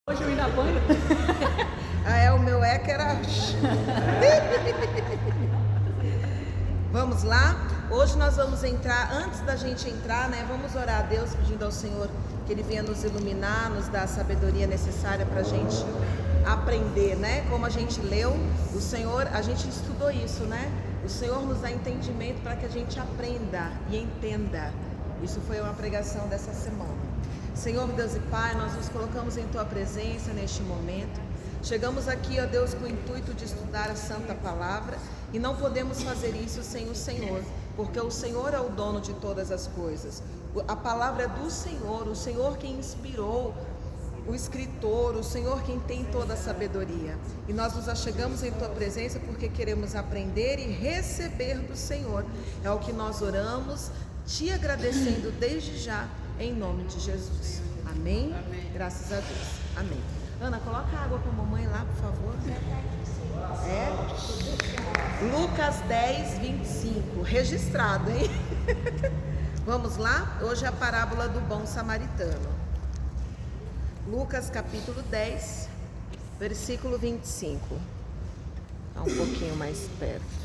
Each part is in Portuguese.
Hoje eu ainda apanho. O meu que era. Vamos lá? Hoje nós vamos entrar, antes da gente entrar, né? Vamos orar a Deus pedindo ao Senhor que Ele venha nos iluminar, nos dar a sabedoria necessária para a gente aprender, né? Como a gente leu, o Senhor, a gente estudou isso, né? O Senhor nos dá entendimento para que a gente aprenda e entenda. Isso foi uma pregação dessa semana. Senhor Deus e Pai, nós nos colocamos em Tua presença neste momento. Chegamos aqui, ó Deus, com o intuito de estudar a Santa Palavra e não podemos fazer isso sem o Senhor, porque o Senhor é o dono de todas as coisas. A palavra é do Senhor, o Senhor quem inspirou o escritor, o Senhor quem tem toda a sabedoria. E nós nos achegamos em Tua presença porque queremos aprender e receber do Senhor. É o que nós oramos, Te agradecendo desde já, em nome de Jesus. Amém? Amém. Graças a Deus. Amém. Ana, coloca água para a mamãe lá, por favor. Lucas 10, 25. Registrado, hein? Vamos lá? Hoje é a parábola do bom samaritano. Lucas capítulo 10, versículo 25. Está um pouquinho mais perto.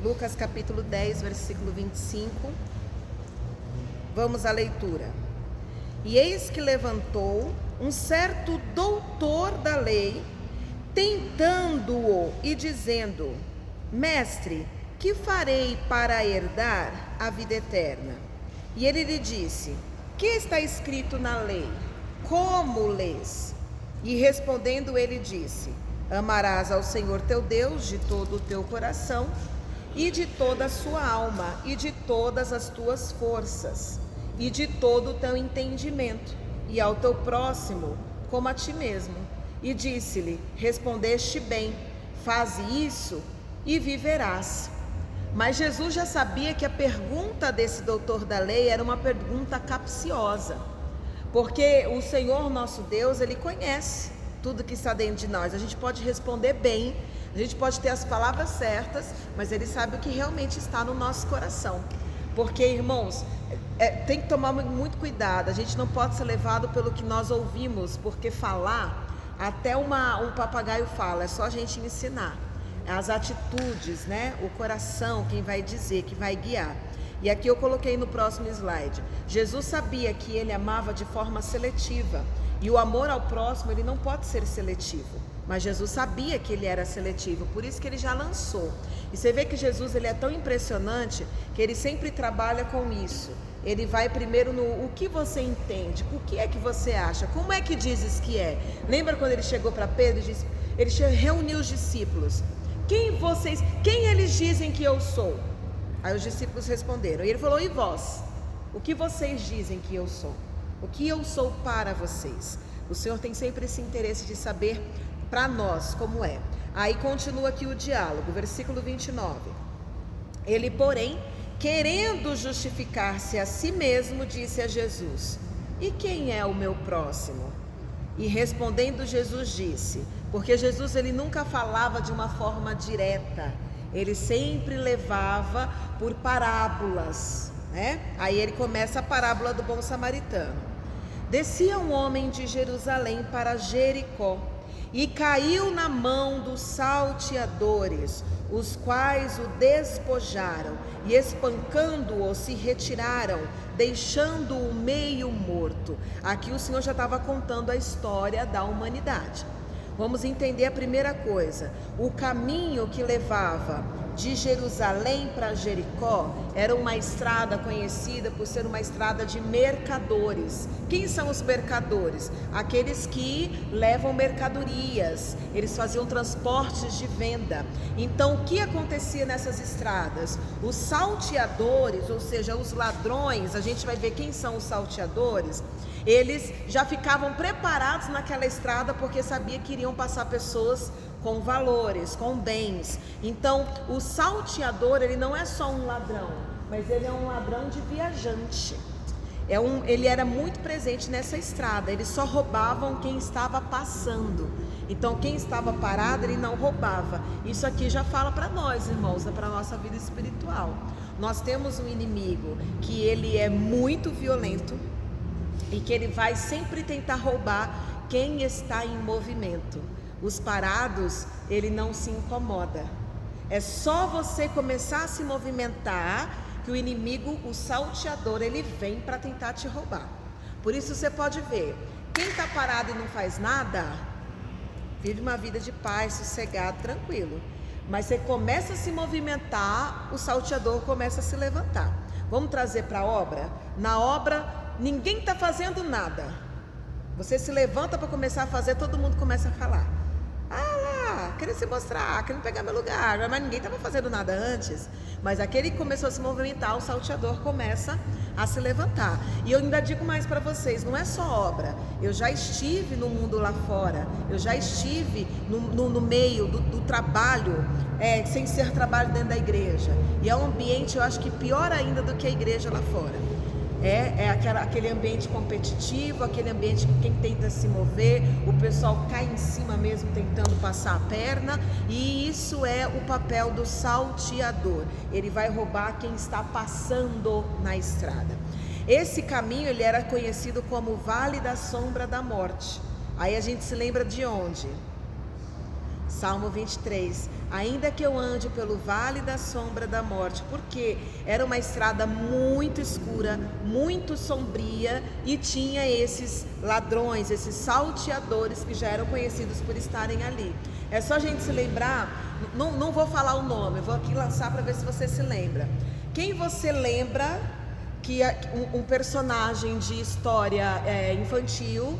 Lucas capítulo 10, versículo 25. Vamos à leitura. E eis que levantou um certo doutor da lei, tentando-o e dizendo: Mestre, que farei para herdar a vida eterna? E ele lhe disse: Que está escrito na lei? Como lês? E respondendo ele disse: Amarás ao Senhor teu Deus de todo o teu coração, e de toda a sua alma, e de todas as tuas forças, e de todo o teu entendimento, e ao teu próximo como a ti mesmo. E disse-lhe: Respondeste bem, faze isso e viverás. Mas Jesus já sabia que a pergunta desse doutor da lei era uma pergunta capciosa, porque o Senhor nosso Deus, Ele conhece tudo que está dentro de nós. A gente pode responder bem, a gente pode ter as palavras certas, mas Ele sabe o que realmente está no nosso coração. Porque, irmãos, tem que tomar muito cuidado. A gente não pode ser levado pelo que nós ouvimos, porque falar, até um papagaio fala, é só a gente ensinar. As atitudes, né? O coração, quem vai dizer, que vai guiar. E aqui eu coloquei no próximo slide. Jesus sabia que Ele amava de forma seletiva. E o amor ao próximo, ele não pode ser seletivo. Mas Jesus sabia que Ele era seletivo, por isso que Ele já lançou. E você vê que Jesus, ele é tão impressionante, que Ele sempre trabalha com isso. Ele vai primeiro no o que você entende, o que é que você acha, como é que dizes que é. Lembra quando Ele chegou para Pedro e disse, Ele reuniu os discípulos. Quem eles dizem que eu sou? Aí os discípulos responderam. E Ele falou, e vós? O que vocês dizem que eu sou? O que eu sou para vocês? O Senhor tem sempre esse interesse de saber para nós como é. Aí continua aqui o diálogo, versículo 29. Ele, porém, querendo justificar-se a si mesmo, disse a Jesus: E quem é o meu próximo? E respondendo Jesus disse, porque Jesus ele nunca falava de uma forma direta, ele sempre levava por parábolas, né? Aí ele começa a parábola do bom samaritano. Descia um homem de Jerusalém para Jericó e caiu na mão dos salteadores, os quais o despojaram e espancando-o se retiraram, deixando-o meio morto. Aqui o Senhor já estava contando a história da humanidade. Vamos entender a primeira coisa. O caminho que levava de Jerusalém para Jericó era uma estrada conhecida por ser uma estrada de mercadores. Quem são os mercadores? Aqueles que levam mercadorias, eles faziam transportes de venda. Então o que acontecia nessas estradas? Os salteadores, ou seja, os ladrões, a gente vai ver quem são os salteadores. Eles já ficavam preparados naquela estrada porque sabia que iriam passar pessoas com valores, com bens. Então o salteador, ele não é só um ladrão, mas ele é um ladrão de viajante. Ele era muito presente nessa estrada. Eles só roubavam quem estava passando. Então quem estava parado, ele não roubava. Isso aqui já fala para nós, irmãos, para a nossa vida espiritual. Nós temos um inimigo que ele é muito violento e que ele vai sempre tentar roubar quem está em movimento. Os parados, ele não se incomoda. É só você começar a se movimentar que o inimigo, o salteador, ele vem para tentar te roubar. Por isso você pode ver, quem está parado e não faz nada, vive uma vida de paz, sossegado, tranquilo. Mas você começa a se movimentar, o salteador começa a se levantar. Vamos trazer para a obra? Na obra, ninguém está fazendo nada. Você se levanta para começar a fazer, todo mundo começa a falar. Querendo se mostrar, querendo pegar meu lugar, mas ninguém estava fazendo nada antes. Mas aquele que começou a se movimentar, o salteador começa a se levantar. E eu ainda digo mais para vocês, não é só obra. Eu já estive no mundo lá fora, eu já estive no meio do trabalho, sem ser trabalho dentro da igreja. E é um ambiente, eu acho que pior ainda do que a igreja lá fora. Aquele ambiente competitivo, aquele ambiente que quem tenta se mover, o pessoal cai em cima mesmo tentando passar a perna, e isso é o papel do salteador. Ele vai roubar quem está passando na estrada. Esse caminho, ele era conhecido como Vale da Sombra da Morte. Aí a gente se lembra de onde? Salmo 23, ainda que eu ande pelo vale da sombra da morte, porque era uma estrada muito escura, muito sombria, e tinha esses ladrões, esses salteadores que já eram conhecidos por estarem ali. É só a gente se lembrar, não vou falar o nome, eu vou aqui lançar para ver se você se lembra. Quem você lembra que é um personagem de história infantil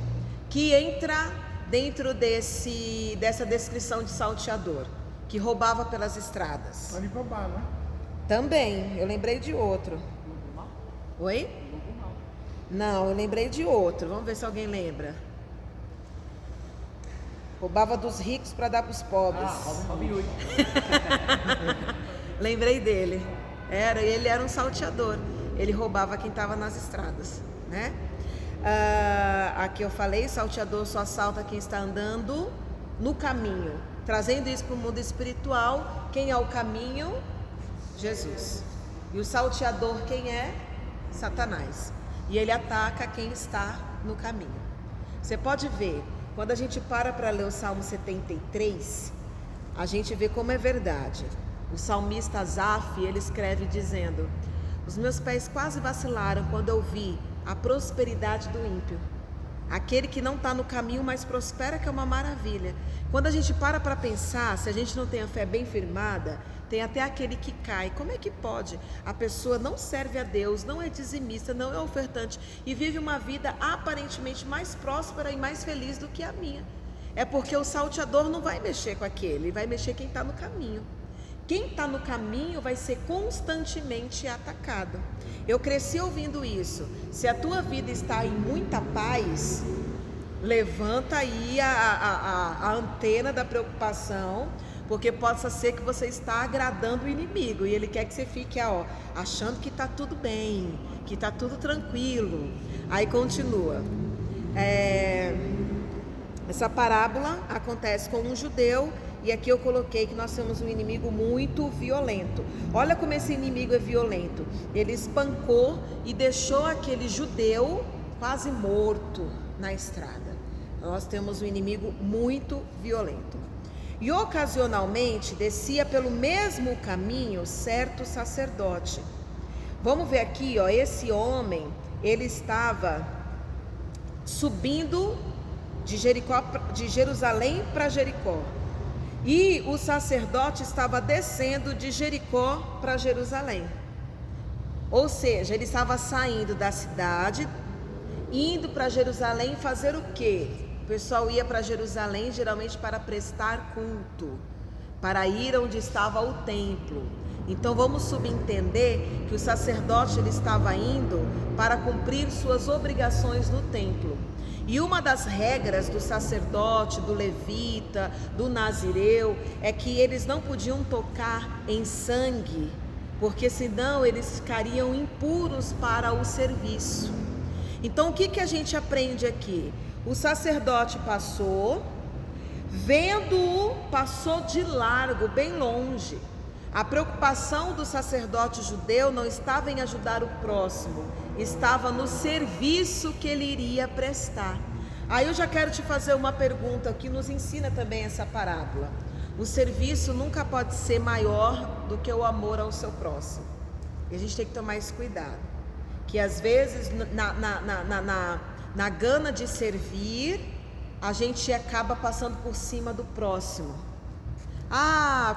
que entra dentro dessa descrição de salteador, que roubava pelas estradas? Alibaba, né? Também, eu lembrei de outro. Oi? Não, eu lembrei de outro. Vamos ver se alguém lembra. Roubava dos ricos para dar para os pobres. Robin Hood. Lembrei dele. Ele era um salteador. Ele roubava quem estava nas estradas, né? Aqui eu falei, salteador só assalta quem está andando no caminho. Trazendo isso para o mundo espiritual, quem é o caminho? Jesus. E o salteador quem é? Satanás. E ele ataca quem está no caminho. Você pode ver, quando a gente para ler o Salmo 73, a gente vê como é verdade. O salmista Asaf, ele escreve dizendo: os meus pés quase vacilaram quando eu vi a prosperidade do ímpio. Aquele que não está no caminho, mas prospera, que é uma maravilha. Quando a gente para pensar, se a gente não tem a fé bem firmada, tem até aquele que cai. Como é que pode? A pessoa não serve a Deus, não é dizimista, não é ofertante e vive uma vida aparentemente mais próspera e mais feliz do que a minha. É porque o salteador não vai mexer com aquele, ele vai mexer quem está no caminho. Quem está no caminho vai ser constantemente atacado. Eu cresci ouvindo isso. Se a tua vida está em muita paz, levanta aí a antena da preocupação, porque possa ser que você está agradando o inimigo e ele quer que você fique achando que está tudo bem, que está tudo tranquilo. Aí continua. Essa parábola acontece com um judeu. E aqui eu coloquei que nós temos um inimigo muito violento. Olha como esse inimigo é violento. Ele espancou e deixou aquele judeu quase morto na estrada. Nós temos um inimigo muito violento. E ocasionalmente descia pelo mesmo caminho certo sacerdote. Vamos ver aqui, esse homem, ele estava subindo de Jerusalém para Jericó. E o sacerdote estava descendo de Jericó para Jerusalém. Ou seja, ele estava saindo da cidade, indo para Jerusalém fazer o quê? O pessoal ia para Jerusalém geralmente para prestar culto, para ir onde estava o templo. Então vamos subentender que o sacerdote ele estava indo para cumprir suas obrigações no templo. E uma das regras do sacerdote, do levita, do nazireu, é que eles não podiam tocar em sangue, porque senão eles ficariam impuros para o serviço. Então o que a gente aprende aqui? O sacerdote passou, vendo-o, passou de largo, bem longe. A preocupação do sacerdote judeu não estava em ajudar o próximo, estava no serviço que ele iria prestar. Aí eu já quero te fazer uma pergunta que nos ensina também essa parábola. O serviço nunca pode ser maior do que o amor ao seu próximo. E a gente tem que tomar esse cuidado. Que às vezes na gana de servir, a gente acaba passando por cima do próximo.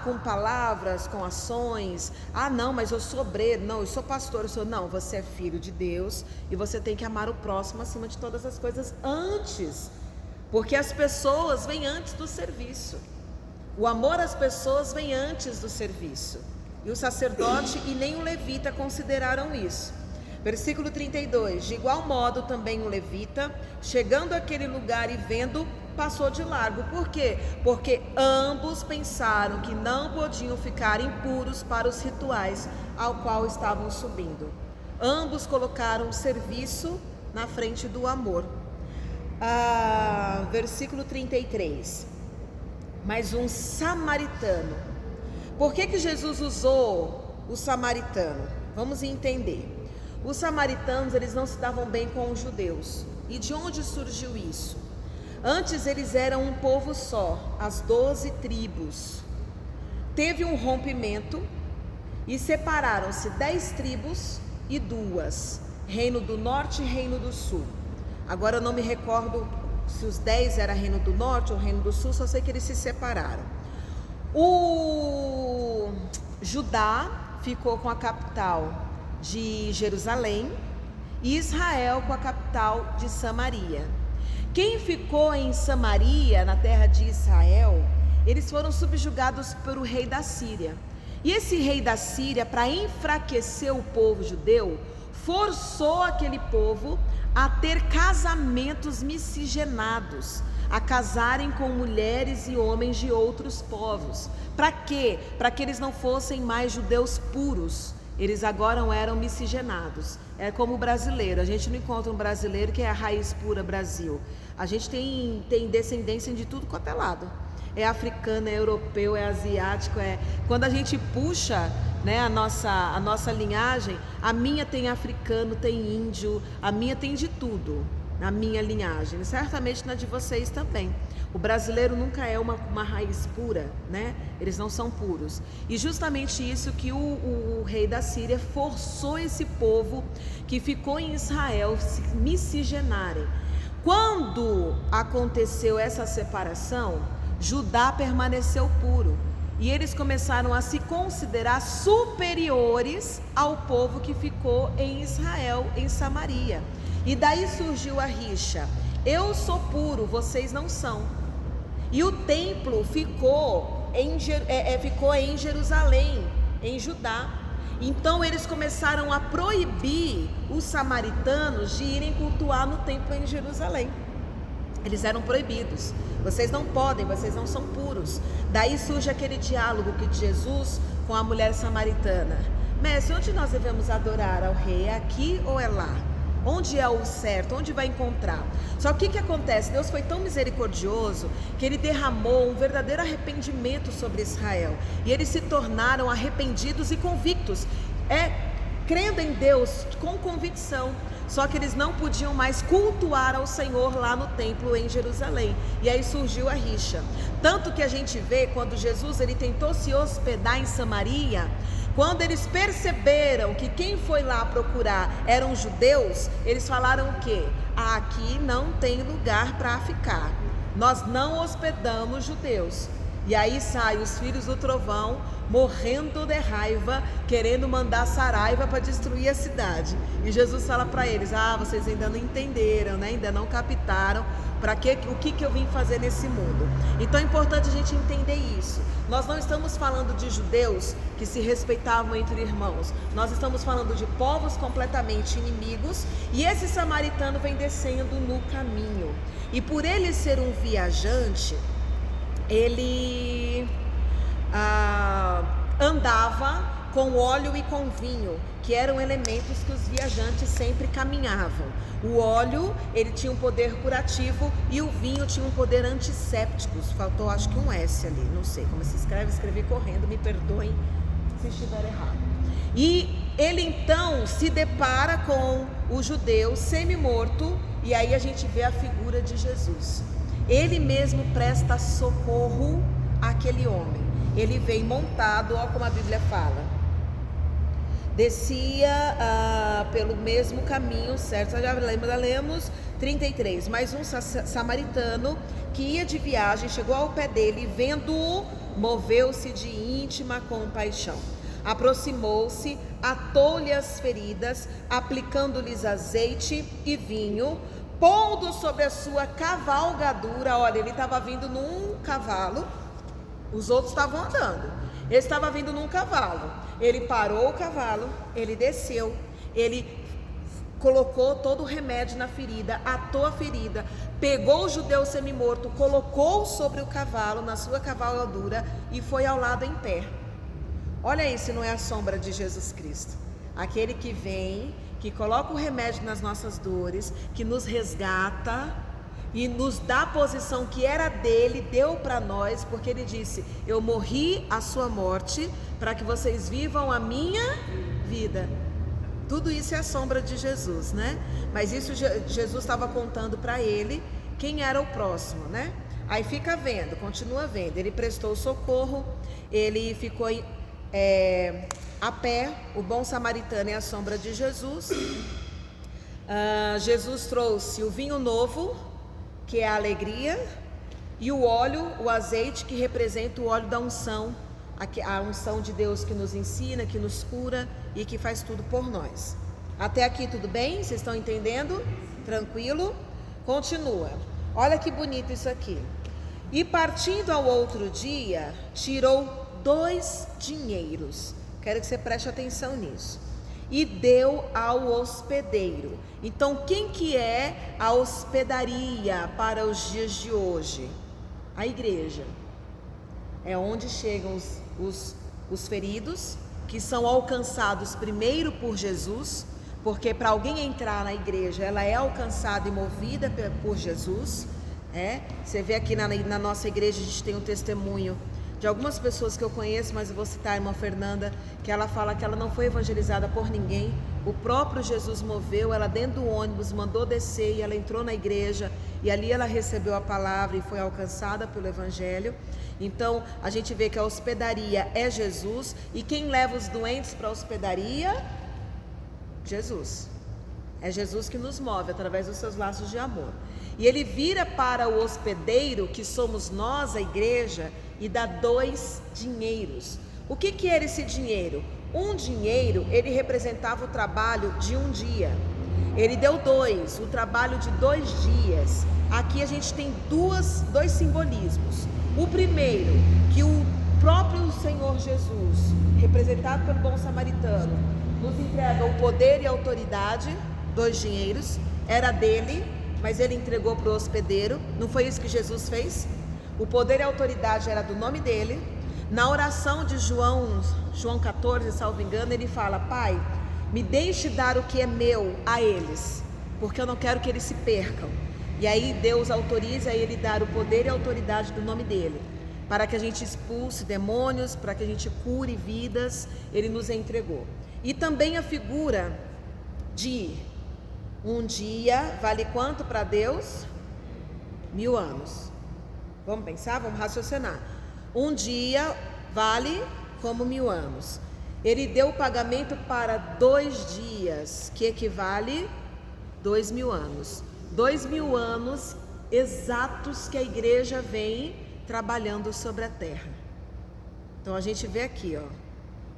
Com palavras, com ações. Não, mas eu sou obreiro. Não, eu sou pastor. Não, você é filho de Deus e você tem que amar o próximo acima de todas as coisas antes. Porque as pessoas vêm antes do serviço. O amor às pessoas vem antes do serviço. E o sacerdote e nem o levita consideraram isso. Versículo 32. De igual modo também o levita, chegando àquele lugar e vendo, passou de largo. Por quê? Porque ambos pensaram que não podiam ficar impuros para os rituais ao qual estavam subindo. Ambos colocaram o serviço na frente do amor. Versículo 33. Mas um samaritano. Por que Jesus usou o samaritano? Vamos entender. Os samaritanos, eles não se davam bem com os judeus. E de onde surgiu isso? Antes eles eram um povo só, as 12 tribos. Teve um rompimento e separaram-se 10 tribos e 2, Reino do Norte e Reino do Sul. Agora eu não me recordo se os 10 era Reino do Norte ou Reino do Sul, só sei que eles se separaram. O Judá ficou com a capital de Jerusalém e Israel com a capital de Samaria. Quem ficou em Samaria, na terra de Israel, eles foram subjugados pelo rei da Síria. E esse rei da Síria, para enfraquecer o povo judeu, forçou aquele povo a ter casamentos miscigenados, a casarem com mulheres e homens de outros povos. Para quê? Para que eles não fossem mais judeus puros. Eles agora eram miscigenados. É como o brasileiro. A gente não encontra um brasileiro que é a raiz pura Brasil. A gente tem descendência de tudo quanto é lado. É africano, é europeu, é asiático. Quando a gente puxa, né, a nossa linhagem, a minha tem africano, tem índio, a minha tem de tudo. Na minha linhagem, certamente na de vocês também. O brasileiro nunca é uma raiz pura, né? Eles não são puros. E justamente isso que o rei da Síria forçou esse povo que ficou em Israel se miscigenarem. Quando aconteceu essa separação, Judá permaneceu puro. E eles começaram a se considerar superiores ao povo que ficou em Israel, em Samaria. E daí surgiu a rixa. Eu sou puro, vocês não são. E o templo ficou em Jerusalém, em Judá. Então eles começaram a proibir os samaritanos de irem cultuar no templo em Jerusalém. Eles eram proibidos. Vocês não podem, vocês não são puros. Daí surge aquele diálogo de Jesus com a mulher samaritana. Mestre, onde nós devemos adorar ao rei? É aqui ou é lá? Onde é o certo? Onde vai encontrar? Só que o que acontece? Deus foi tão misericordioso que Ele derramou um verdadeiro arrependimento sobre Israel. E eles se tornaram arrependidos e convictos, crendo em Deus com convicção. Só que eles não podiam mais cultuar ao Senhor lá no templo em Jerusalém. E aí surgiu a rixa. Tanto que a gente vê quando Jesus ele tentou se hospedar em Samaria. Quando eles perceberam que quem foi lá procurar eram judeus, eles falaram o quê? Aqui não tem lugar para ficar. Nós não hospedamos judeus. E aí saem os filhos do trovão, morrendo de raiva, querendo mandar Saraiva para destruir a cidade. E Jesus fala para eles, vocês ainda não entenderam, né? Ainda não captaram o que eu vim fazer nesse mundo. Então é importante a gente entender isso. Nós não estamos falando de judeus que se respeitavam entre irmãos. Nós estamos falando de povos completamente inimigos. E esse samaritano vem descendo no caminho. E por ele ser um viajante, ele andava com óleo e com vinho, que eram elementos que os viajantes sempre caminhavam. O óleo, ele tinha um poder curativo e o vinho tinha um poder antisséptico. Faltou acho que um S ali, não sei como se escreve, escrevi correndo, me perdoem se estiver errado. E ele então se depara com o judeu semi-morto, e aí a gente vê a figura de Jesus. Ele mesmo presta socorro àquele homem. Ele vem montado, olha como a Bíblia fala. Descia pelo mesmo caminho, certo? Já lemos 33. Mas um samaritano que ia de viagem chegou ao pé dele, vendo-o, moveu-se de íntima compaixão. Aproximou-se, atou-lhe as feridas, aplicando-lhes azeite e vinho, pondo sobre a sua cavalgadura. Olha, ele estava vindo num cavalo, os outros estavam andando, ele estava vindo num cavalo. Ele parou o cavalo, ele desceu, ele colocou todo o remédio na ferida, atou a ferida, pegou o judeu semi-morto, colocou sobre o cavalo, na sua cavalgadura, e foi ao lado em pé. Olha aí se não é a sombra de Jesus Cristo. Aquele que vem, que coloca o remédio nas nossas dores, que nos resgata e nos dá a posição que era dele, deu para nós, porque ele disse: eu morri a sua morte para que vocês vivam a minha vida. Tudo isso é a sombra de Jesus, né? Mas isso Jesus estava contando para ele quem era o próximo, né? Aí fica vendo, continua vendo. Ele prestou socorro, ele ficou a pé. O bom samaritano é a sombra de Jesus. Jesus trouxe o vinho novo, que é a alegria, e o óleo, o azeite, que representa o óleo da unção, a unção de Deus que nos ensina, que nos cura e que faz tudo por nós. Até aqui tudo bem? Vocês estão entendendo? Tranquilo? Continua. Olha que bonito isso aqui. E partindo ao outro dia, tirou 2 dinheiros. Quero que você preste atenção nisso. E deu ao hospedeiro. Então, quem que é a hospedaria para os dias de hoje? A igreja. É onde chegam os feridos, que são alcançados primeiro por Jesus, porque para alguém entrar na igreja, ela é alcançada e movida por Jesus. Você vê aqui na nossa igreja, a gente tem um testemunho de algumas pessoas que eu conheço, mas eu vou citar a irmã Fernanda, que ela fala que ela não foi evangelizada por ninguém. O próprio Jesus moveu ela dentro do ônibus, mandou descer, e ela entrou na igreja, e ali ela recebeu a palavra e foi alcançada pelo evangelho. Então a gente vê que a hospedaria é Jesus, e quem leva os doentes para a hospedaria? Jesus. É Jesus que nos move através dos seus laços de amor. E ele vira para o hospedeiro, que somos nós, a igreja, e dá 2 dinheiros. O que era esse dinheiro? Um dinheiro, ele representava o trabalho de um dia. Ele deu 2, o trabalho de 2 dias. Aqui a gente tem dois simbolismos. O primeiro, que o próprio Senhor Jesus, representado pelo bom samaritano, nos entrega o poder e a autoridade. 2 dinheiros, era dele, mas ele entregou para o hospedeiro. Não foi isso que Jesus fez? O poder e a autoridade era do nome dele. Na oração de João 14, salvo engano, ele fala: Pai, me deixe dar o que é meu a eles, porque eu não quero que eles se percam. E aí Deus autoriza ele dar o poder e a autoridade do nome dele, para que a gente expulse demônios, para que a gente cure vidas. Ele nos entregou. E também a figura de um dia vale quanto para Deus? 1000 anos. Vamos pensar, vamos raciocinar. Um dia vale como 1000 anos. Ele deu o pagamento para 2 dias, que equivale 2000 anos. 2000 anos exatos que a igreja vem trabalhando sobre a terra. Então a gente vê aqui,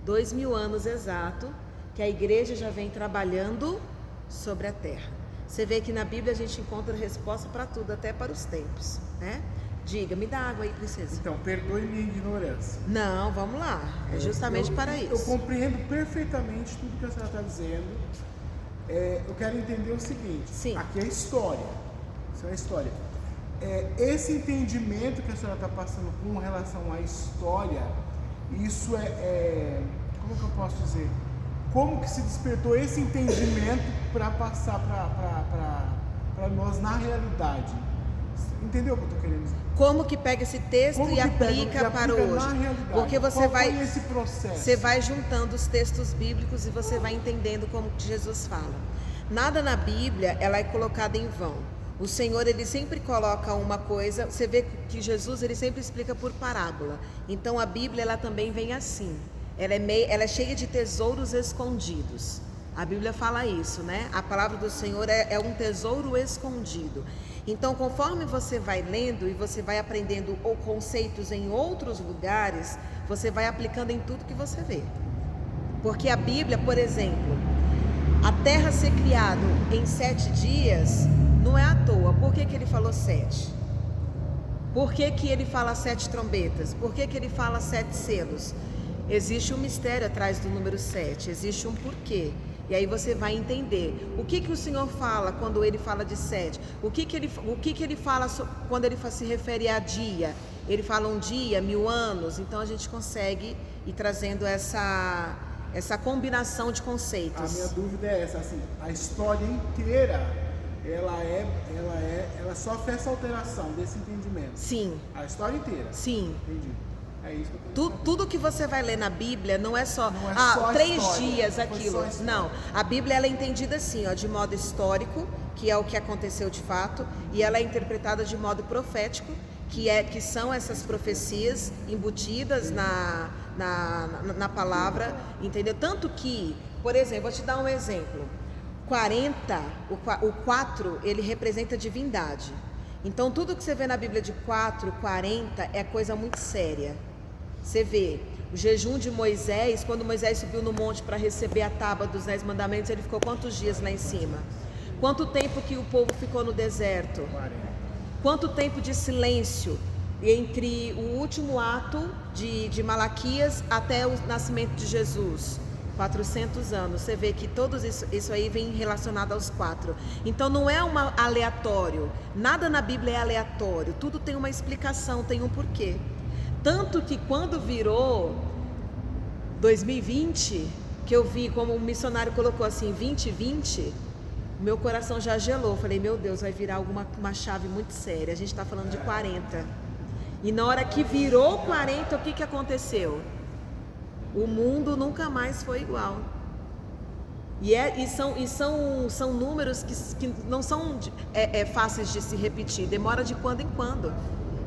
2000 anos exato que a igreja já vem trabalhando sobre a terra. Você vê que na Bíblia a gente encontra resposta para tudo, até para os tempos, né? Diga, me dá água aí, princesa. Então, perdoe minha ignorância. Não, vamos lá. É justamente para isso. Eu compreendo perfeitamente tudo que a senhora está dizendo. Eu quero entender o seguinte. Sim. Aqui é história. Isso é a história. Esse entendimento que a senhora está passando com relação à história, isso como que eu posso dizer? Como que se despertou esse entendimento para passar para nós na realidade? Entendeu o que eu estou querendo dizer? Como que pega esse texto Como e que aplica para na hoje? realidade? Porque você Qual vai, foi esse processo? você vai juntando os textos bíblicos e você vai entendendo como que Jesus fala. Nada na Bíblia ela é colocada em vão. O Senhor, ele sempre coloca uma coisa, você vê que Jesus, ele sempre explica por parábola. Então a Bíblia, ela também vem assim. Ela é cheia de tesouros escondidos. A Bíblia fala isso, né? A palavra do Senhor é um tesouro escondido. Então, conforme você vai lendo e você vai aprendendo conceitos em outros lugares, você vai aplicando em tudo que você vê. Porque a Bíblia, por exemplo, a terra ser criada em 7 dias, não é à toa. Por que ele falou 7? Por que ele fala 7 trombetas? Por que ele fala 7 selos? Existe um mistério atrás do número 7, existe um porquê. E aí você vai entender o que o Senhor fala quando ele fala de 7. O que ele fala quando ele se refere a dia. Ele fala um dia, 1000 anos. Então a gente consegue ir trazendo essa combinação de conceitos. A minha dúvida é essa, assim, a história inteira, ela sofre essa alteração desse entendimento. Sim. A história inteira. Sim. Entendi. É isso que eu Tudo que você vai ler na Bíblia não é só, só 3 história, dias aquilo. só Não, a Bíblia ela é entendida assim, de modo histórico, que é o que aconteceu de fato, e ela é interpretada de modo profético, que são essas profecias embutidas na palavra, entendeu? Tanto que, por exemplo, vou te dar um exemplo. 40, o 4, ele representa divindade. Então tudo que você vê na Bíblia de 4, 40 é coisa muito séria. Você vê o jejum de Moisés, quando Moisés subiu no monte para receber a tábua dos 10 mandamentos, ele ficou quantos dias lá em cima? Quanto tempo que o povo ficou no deserto? 40. Quanto tempo de silêncio entre o último ato de Malaquias até o nascimento de Jesus? 400 anos. Você vê que todos isso aí vem relacionado aos 4. Então não é aleatório. Nada na Bíblia é aleatório. Tudo tem uma explicação, tem um porquê. Tanto que quando virou 2020, que eu vi como um missionário colocou assim, 2020, meu coração já gelou. Falei, meu Deus, vai virar uma chave muito séria. A gente está falando de 40. E na hora que virou 40, o que aconteceu? O mundo nunca mais foi igual. São números que não são fáceis de se repetir. Demora de quando em quando.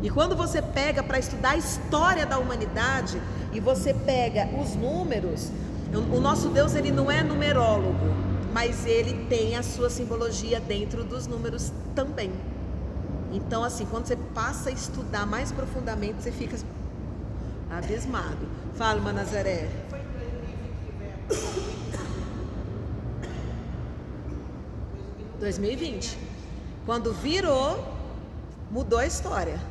E quando você pega para estudar a história da humanidade e você pega os números, o nosso Deus, ele não é numerólogo, mas ele tem a sua simbologia dentro dos números também. Então, assim, quando você passa a estudar mais profundamente, você fica abismado. Fala, irmã Nazaré. 2020. Quando virou, mudou a história.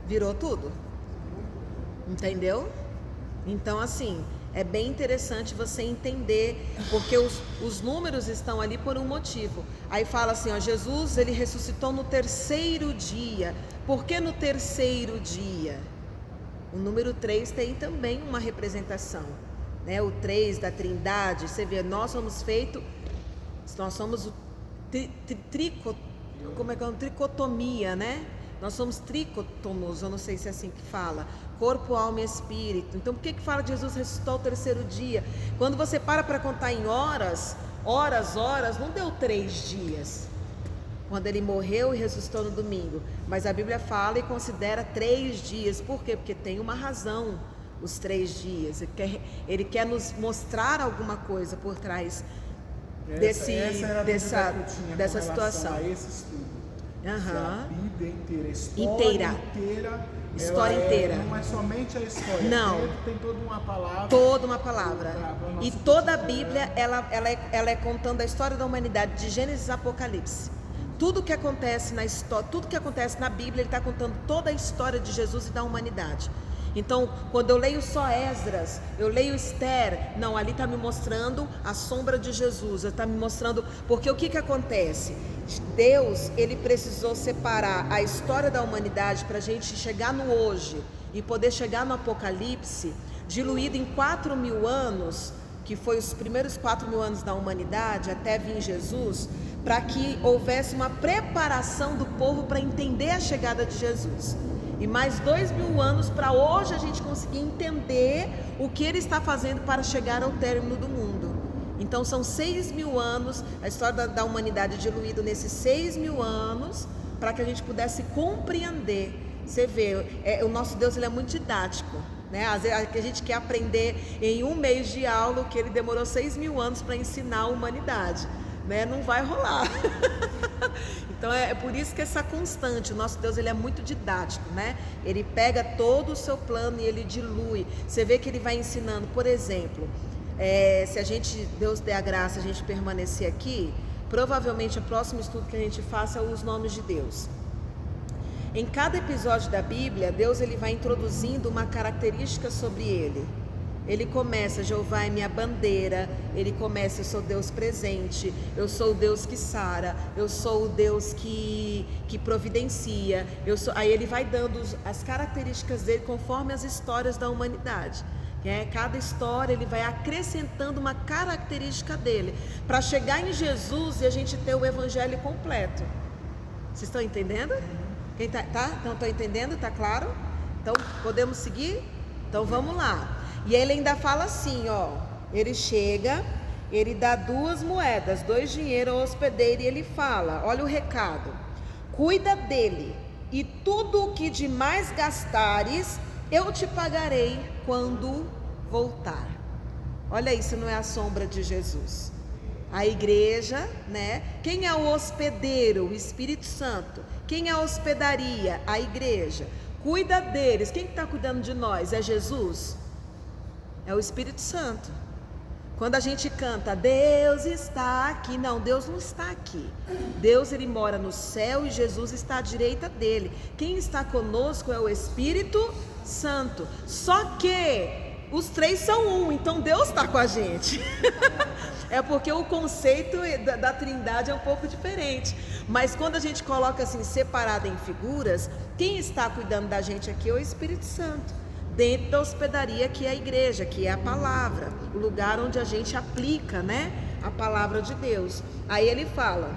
Virou tudo. Entendeu? Então, assim, é bem interessante você entender, porque os números estão ali por um motivo. Aí fala assim, Jesus, ele ressuscitou no 3º dia. Por que no 3º dia? O número 3 tem também uma representação, né? O 3 da Trindade, você vê, nós somos o tricotomia, né? Nós somos trícotomos, eu não sei se é assim que fala, corpo, alma e espírito. Então por que fala de Jesus ressuscitou ao 3º dia? Quando você para contar em horas, não deu 3 dias. Quando ele morreu e ressuscitou no domingo. Mas a Bíblia fala e considera 3 dias. Por quê? Porque tem uma razão os 3 dias. Ele quer nos mostrar alguma coisa por trás dessa situação. A esse estudo. Uhum. A Bíblia inteira, história inteira. Não é somente a história. Não. Tem toda uma palavra. Toda uma palavra. E toda a Bíblia, ela é contando a história da humanidade, de Gênesis a Apocalipse. Tudo que acontece na história, tudo que acontece na Bíblia, ele está contando toda a história de Jesus e da humanidade. Então, quando eu leio só Esdras, eu leio Esther, não, ali está me mostrando a sombra de Jesus, está me mostrando, porque o que acontece? Deus, ele precisou separar a história da humanidade para a gente chegar no hoje e poder chegar no Apocalipse diluído em 4.000 anos, que foi os primeiros 4.000 anos da humanidade, até vir Jesus, para que houvesse uma preparação do povo para entender a chegada de Jesus. E mais 2.000 anos para hoje a gente conseguir entender o que ele está fazendo para chegar ao término do mundo. Então são 6.000 anos, a história da humanidade diluída nesses 6.000 anos, para que a gente pudesse compreender. Você vê, o nosso Deus, ele é muito didático, né? Às vezes a gente quer aprender em um mês de aula o que ele demorou 6.000 anos para ensinar a humanidade, né? Não vai rolar. Então é por isso que essa constante, o nosso Deus, ele é muito didático, né? Ele pega todo o seu plano e ele dilui. Você vê que ele vai ensinando, por exemplo, se a gente, Deus dê a graça, a gente permanecer aqui, provavelmente o próximo estudo que a gente faça é os nomes de Deus. Em cada episódio da Bíblia, Deus, ele vai introduzindo uma característica sobre ele. Ele começa, Jeová é minha bandeira. Ele começa, eu sou Deus presente, eu sou o Deus que sara, eu sou o Deus que providencia, aí ele vai dando as características dele conforme as histórias da humanidade. Cada história ele vai acrescentando uma característica dele, para chegar em Jesus e a gente ter o evangelho completo. Vocês estão entendendo? Quem tá? Então estão entendendo? Tá claro? Então podemos seguir? Então vamos lá. E ele ainda fala assim, ó, ele chega, ele dá 2 moedas, 2 dinheiros ao hospedeiro e ele fala, olha o recado: cuida dele e tudo o que demais gastares eu te pagarei quando voltar. Olha isso, não é a sombra de Jesus? A igreja, né? Quem é o hospedeiro? O Espírito Santo. Quem é a hospedaria? A igreja. Cuida deles. Quem está cuidando de nós? É Jesus? É o Espírito Santo. Quando a gente canta, Deus está aqui. Não, Deus não está aqui. Deus, ele mora no céu e Jesus está à direita dele. Quem está conosco é o Espírito Santo. Só que os 3 são um, então Deus está com a gente. É porque o conceito da Trindade é um pouco diferente. Mas quando a gente coloca assim, separado em figuras, quem está cuidando da gente aqui é o Espírito Santo. Dentro da hospedaria, que é a igreja, que é a palavra, o lugar onde a gente aplica, né, a palavra de Deus. Aí ele fala: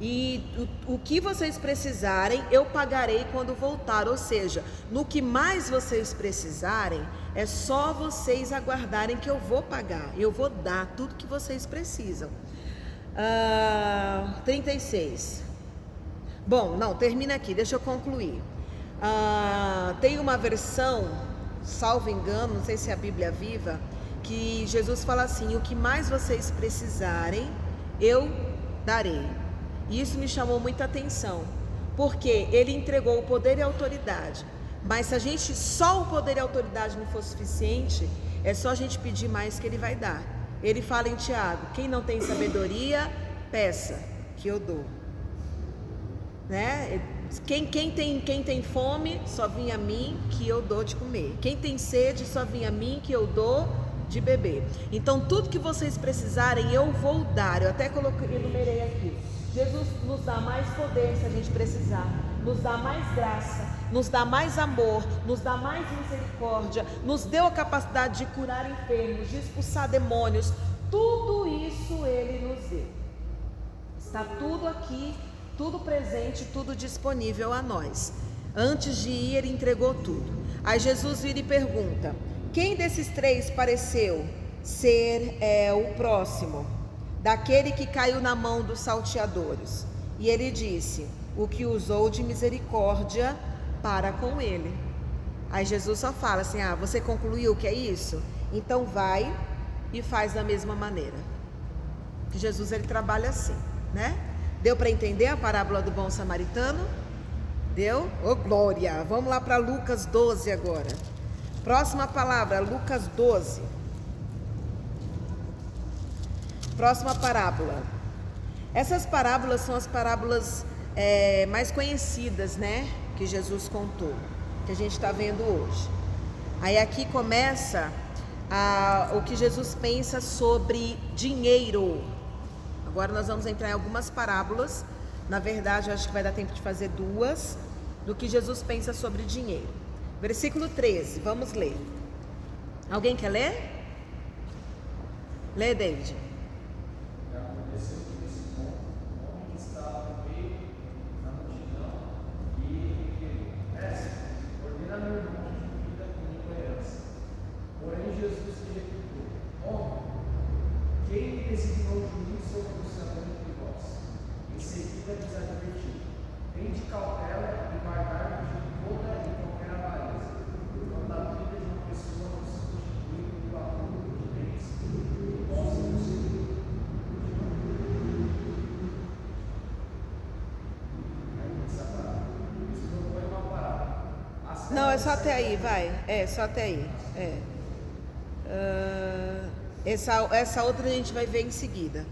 e o que vocês precisarem eu pagarei quando voltar. Ou seja, no que mais vocês precisarem, é só vocês aguardarem que eu vou pagar, eu vou dar tudo que vocês precisam. 36. Bom, não, termina aqui, deixa eu concluir. Tem uma versão, salvo engano, não sei se é a Bíblia Viva, que Jesus fala assim: o que mais vocês precisarem eu darei. E isso me chamou muita atenção, porque ele entregou o poder e a autoridade. Mas se a gente, só o poder e a autoridade não for suficiente, é só a gente pedir mais que ele vai dar. Ele fala em Tiago: quem não tem sabedoria, peça, que eu dou, né? Quem tem fome, só vem a mim que eu dou de comer. Quem tem sede, só vem a mim que eu dou de beber. Então tudo que vocês precisarem eu vou dar. Eu até enumerei aqui. Jesus nos dá mais poder se a gente precisar, nos dá mais graça, nos dá mais amor, nos dá mais misericórdia, nos deu a capacidade de curar enfermos, de expulsar demônios. Tudo isso ele nos deu. Está tudo aqui, tudo presente, tudo disponível a nós. Antes de ir, ele entregou tudo. Aí Jesus vira e pergunta: quem desses 3 pareceu ser o próximo daquele que caiu na mão dos salteadores? E ele disse: o que usou de misericórdia para com ele. Aí Jesus só fala assim: você concluiu o que é isso? Então vai e faz da mesma maneira. Que Jesus, ele trabalha assim, né? Deu para entender a parábola do bom samaritano? Deu? Ô glória! Vamos lá para Lucas 12 agora. Próxima palavra, Lucas 12. Próxima parábola. Essas parábolas são as parábolas mais conhecidas, né? Que Jesus contou, que a gente está vendo hoje. Aí aqui começa o que Jesus pensa sobre dinheiro. Agora nós vamos entrar em algumas parábolas. Na verdade, eu acho que vai dar tempo de fazer 2 do que Jesus pensa sobre dinheiro. Versículo 13, vamos ler. Alguém quer ler? Lê, David. Aconteceu que nesse ponto, um homem que estava no meio da multidão e requeriu: Mestre, ordena meu irmão que divida comigo a herança. Porém, Jesus lhe replicou: Homem, quem me designou juiz sobre o sangue entre vós? Em seguida lhes advertiu: Tende cautela e guardar-vos de toda e qualquer avareza, quando a vida de uma pessoa não se constitui pelo acúmulo de bens que possam conseguir. Isso não foi uma parábola. Não, é só até aí, vai. É, só até aí. Essa outra a gente vai ver em seguida.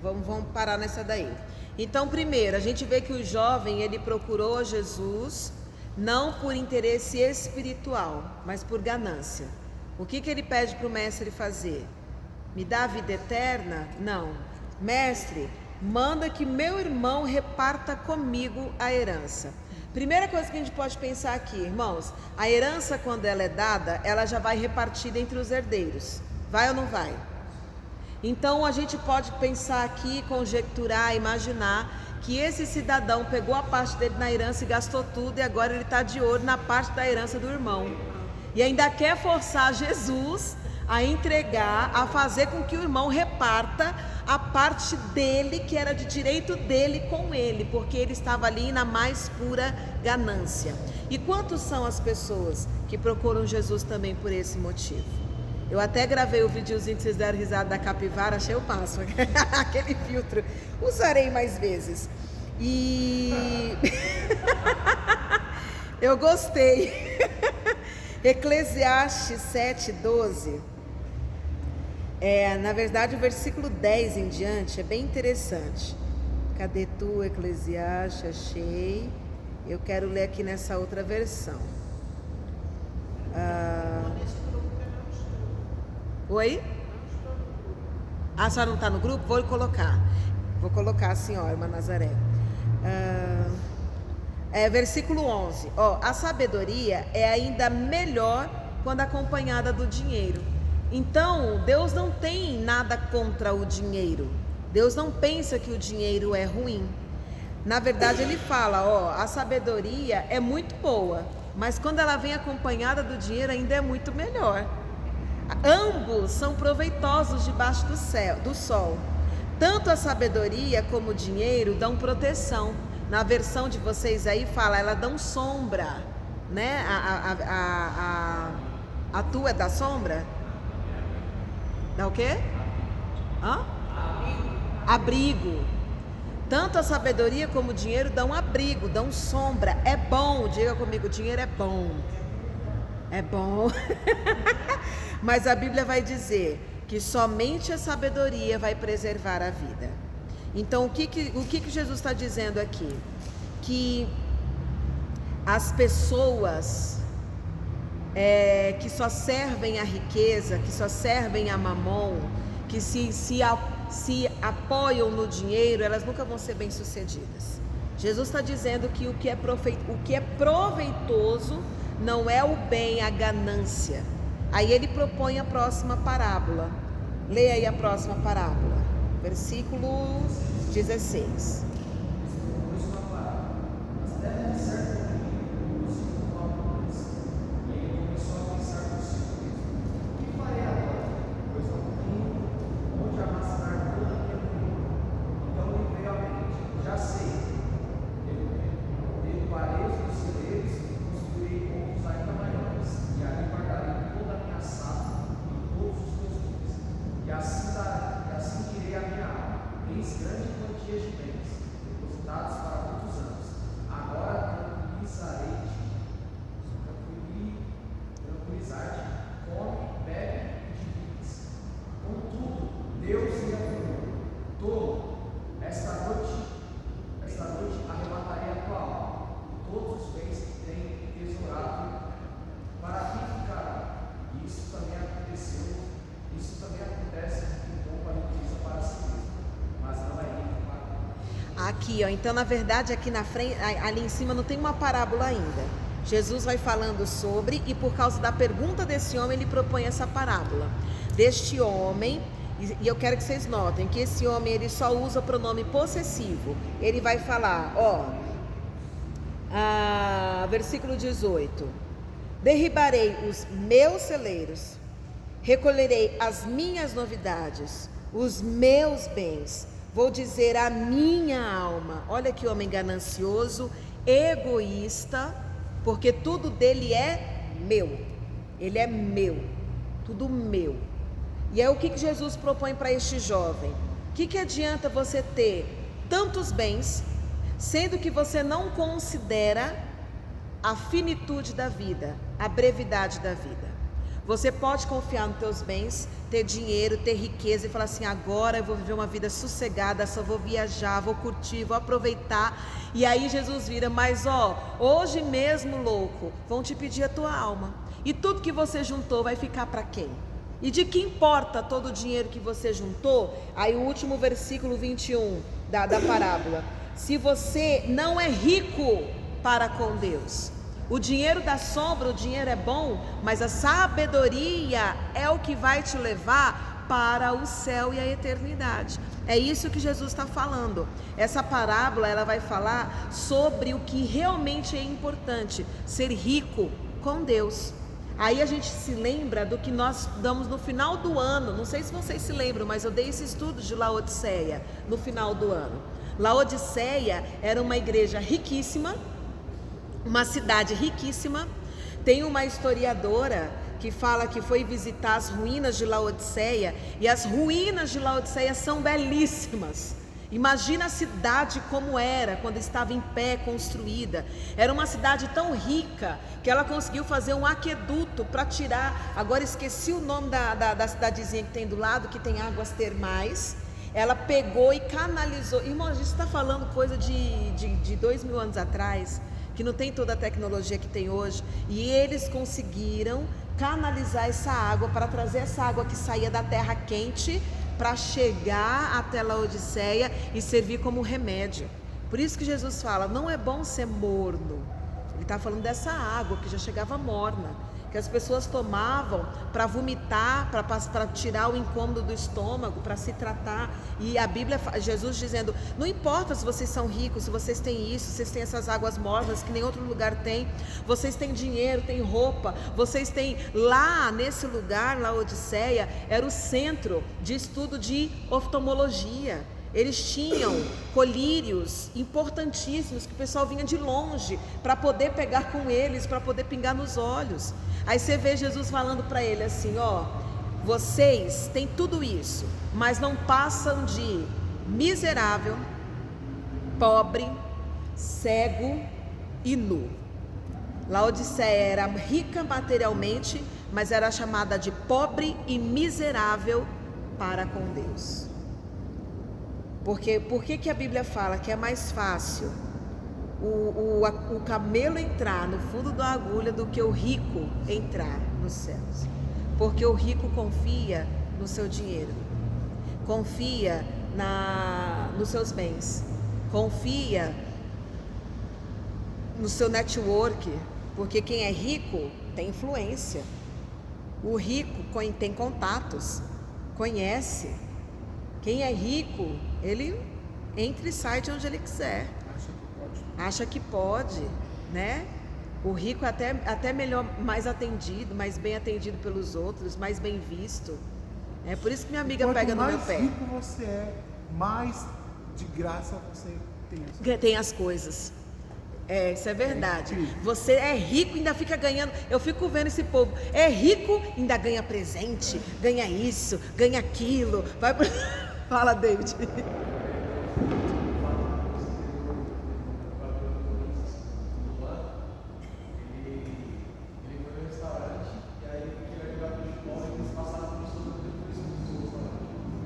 Vamos parar nessa daí. Então, primeiro, a gente vê que o jovem, ele procurou Jesus não por interesse espiritual, mas por ganância. O que ele pede para o mestre fazer? Me dá a vida eterna? Não. Mestre, manda que meu irmão reparta comigo a herança. Primeira coisa que a gente pode pensar aqui, irmãos, a herança, quando ela é dada, ela já vai repartida entre os herdeiros. Vai ou não vai? Então a gente pode pensar aqui, conjecturar, imaginar que esse cidadão pegou a parte dele na herança e gastou tudo, e agora ele está de olho na parte da herança do irmão. E ainda quer forçar Jesus a entregar, a fazer com que o irmão reparta a parte dele, que era de direito dele com ele, porque ele estava ali na mais pura ganância. E quantos são as pessoas que procuram Jesus também por esse motivo? Eu até gravei o videozinho que vocês deram risada da capivara, achei o passo, aquele filtro, usarei mais vezes. E eu gostei. Eclesiastes 7:12. Na verdade, o versículo 10 em diante é bem interessante. Cadê tu, Eclesiastes? Achei. Eu quero ler aqui nessa outra versão. Oi? A senhora não está no grupo? Vou colocar. Vou colocar a senhora, irmã Nazaré. Versículo 11. A sabedoria é ainda melhor quando acompanhada do dinheiro. Então, Deus não tem nada contra o dinheiro. Deus não pensa que o dinheiro é ruim. Na verdade, ele fala, a sabedoria é muito boa, mas quando ela vem acompanhada do dinheiro, ainda é muito melhor. Ambos são proveitosos debaixo do sol. Tanto a sabedoria como o dinheiro dão proteção. Na versão de vocês aí fala, ela dão sombra, né? A tua é da sombra? Dá o quê? Abrigo. Tanto a sabedoria como o dinheiro dão abrigo, dão sombra. É bom, diga comigo, dinheiro é bom. É bom. Mas a Bíblia vai dizer que somente a sabedoria vai preservar a vida. Então, o que Jesus está dizendo aqui? Que as pessoas que só servem a riqueza, que só servem a mamon, que se apoiam no dinheiro, elas nunca vão ser bem-sucedidas. Jesus está dizendo que o que é proveitoso não é o bem, a ganância. Aí ele propõe a próxima parábola. Leia aí a próxima parábola, versículo 16. Aqui, então na verdade aqui na frente, ali em cima não tem uma parábola ainda. Jesus vai falando sobre, e por causa da pergunta desse homem, ele propõe essa parábola deste homem. E eu quero que vocês notem que esse homem, ele só usa pronome possessivo. Ele vai falar, versículo 18: derribarei os meus celeiros, recolherei as minhas novidades, os meus bens, vou dizer a minha alma. Olha que homem ganancioso, egoísta, porque tudo dele é meu. Ele é meu, tudo meu. E é o que Jesus propõe para este jovem. O que adianta você ter tantos bens, sendo que você não considera a finitude da vida, a brevidade da vida? Você pode confiar nos teus bens, ter dinheiro, ter riqueza e falar assim: agora eu vou viver uma vida sossegada, só vou viajar, vou curtir, vou aproveitar. E aí Jesus vira: mas hoje mesmo, louco, vão te pedir a tua alma. E tudo que você juntou vai ficar para quem? E de que importa todo o dinheiro que você juntou? Aí o último versículo 21 da parábola: se você não é rico para com Deus. O dinheiro dá sombra, o dinheiro é bom, mas a sabedoria é o que vai te levar para o céu e a eternidade. É isso que Jesus está falando. Essa parábola, ela vai falar sobre o que realmente é importante: ser rico com Deus. Aí a gente se lembra do que nós damos no final do ano. Não sei se vocês se lembram, mas eu dei esse estudo de Laodiceia no final do ano. Laodiceia era uma igreja riquíssima, uma cidade riquíssima. Tem uma historiadora que fala que foi visitar as ruínas de Laodiceia, e as ruínas de Laodiceia são belíssimas. Imagina a cidade como era quando estava em pé, construída. Era uma cidade tão rica que ela conseguiu fazer um aqueduto para tirar, agora esqueci o nome da cidadezinha que tem do lado, que tem águas termais. Ela pegou e canalizou. Irmão, a gente está falando coisa de 2000 anos atrás, que não tem toda a tecnologia que tem hoje. E eles conseguiram canalizar essa água para trazer essa água que saía da terra quente para chegar até Laodiceia e servir como remédio. Por isso que Jesus fala: não é bom ser morno. Ele está falando dessa água que já chegava morna, que as pessoas tomavam para vomitar, para tirar o incômodo do estômago, para se tratar. E a Bíblia, Jesus dizendo: não importa se vocês são ricos, se vocês têm isso, vocês têm essas águas mornas que nem outro lugar tem, vocês têm dinheiro, têm roupa, vocês têm. Lá nesse lugar, Laodiceia, era o centro de estudo de oftalmologia. Eles tinham colírios importantíssimos que o pessoal vinha de longe para poder pegar com eles, para poder pingar nos olhos. Aí você vê Jesus falando para ele assim: vocês têm tudo isso, mas não passam de miserável, pobre, cego e nu. Laodiceia era rica materialmente, mas era chamada de pobre e miserável para com Deus. Porque por que a Bíblia fala que é mais fácil o camelo entrar no fundo da agulha do que o rico entrar nos céus? Porque o rico confia no seu dinheiro, confia nos seus bens, confia no seu network, porque quem é rico tem influência. O rico tem contatos, conhece. Quem é rico, ele entra e sai de onde ele quiser. Acha que pode, né? O rico é até melhor, mais atendido, mais bem atendido pelos outros, mais bem visto. É por isso que minha amiga pega no meu pé. Quanto mais rico você é, mais de graça você tem. Tem as coisas. Isso é verdade. Você é rico e ainda fica ganhando. Eu fico vendo esse povo. É rico, ainda ganha presente, ganha isso, ganha aquilo. Vai pro... Fala, David.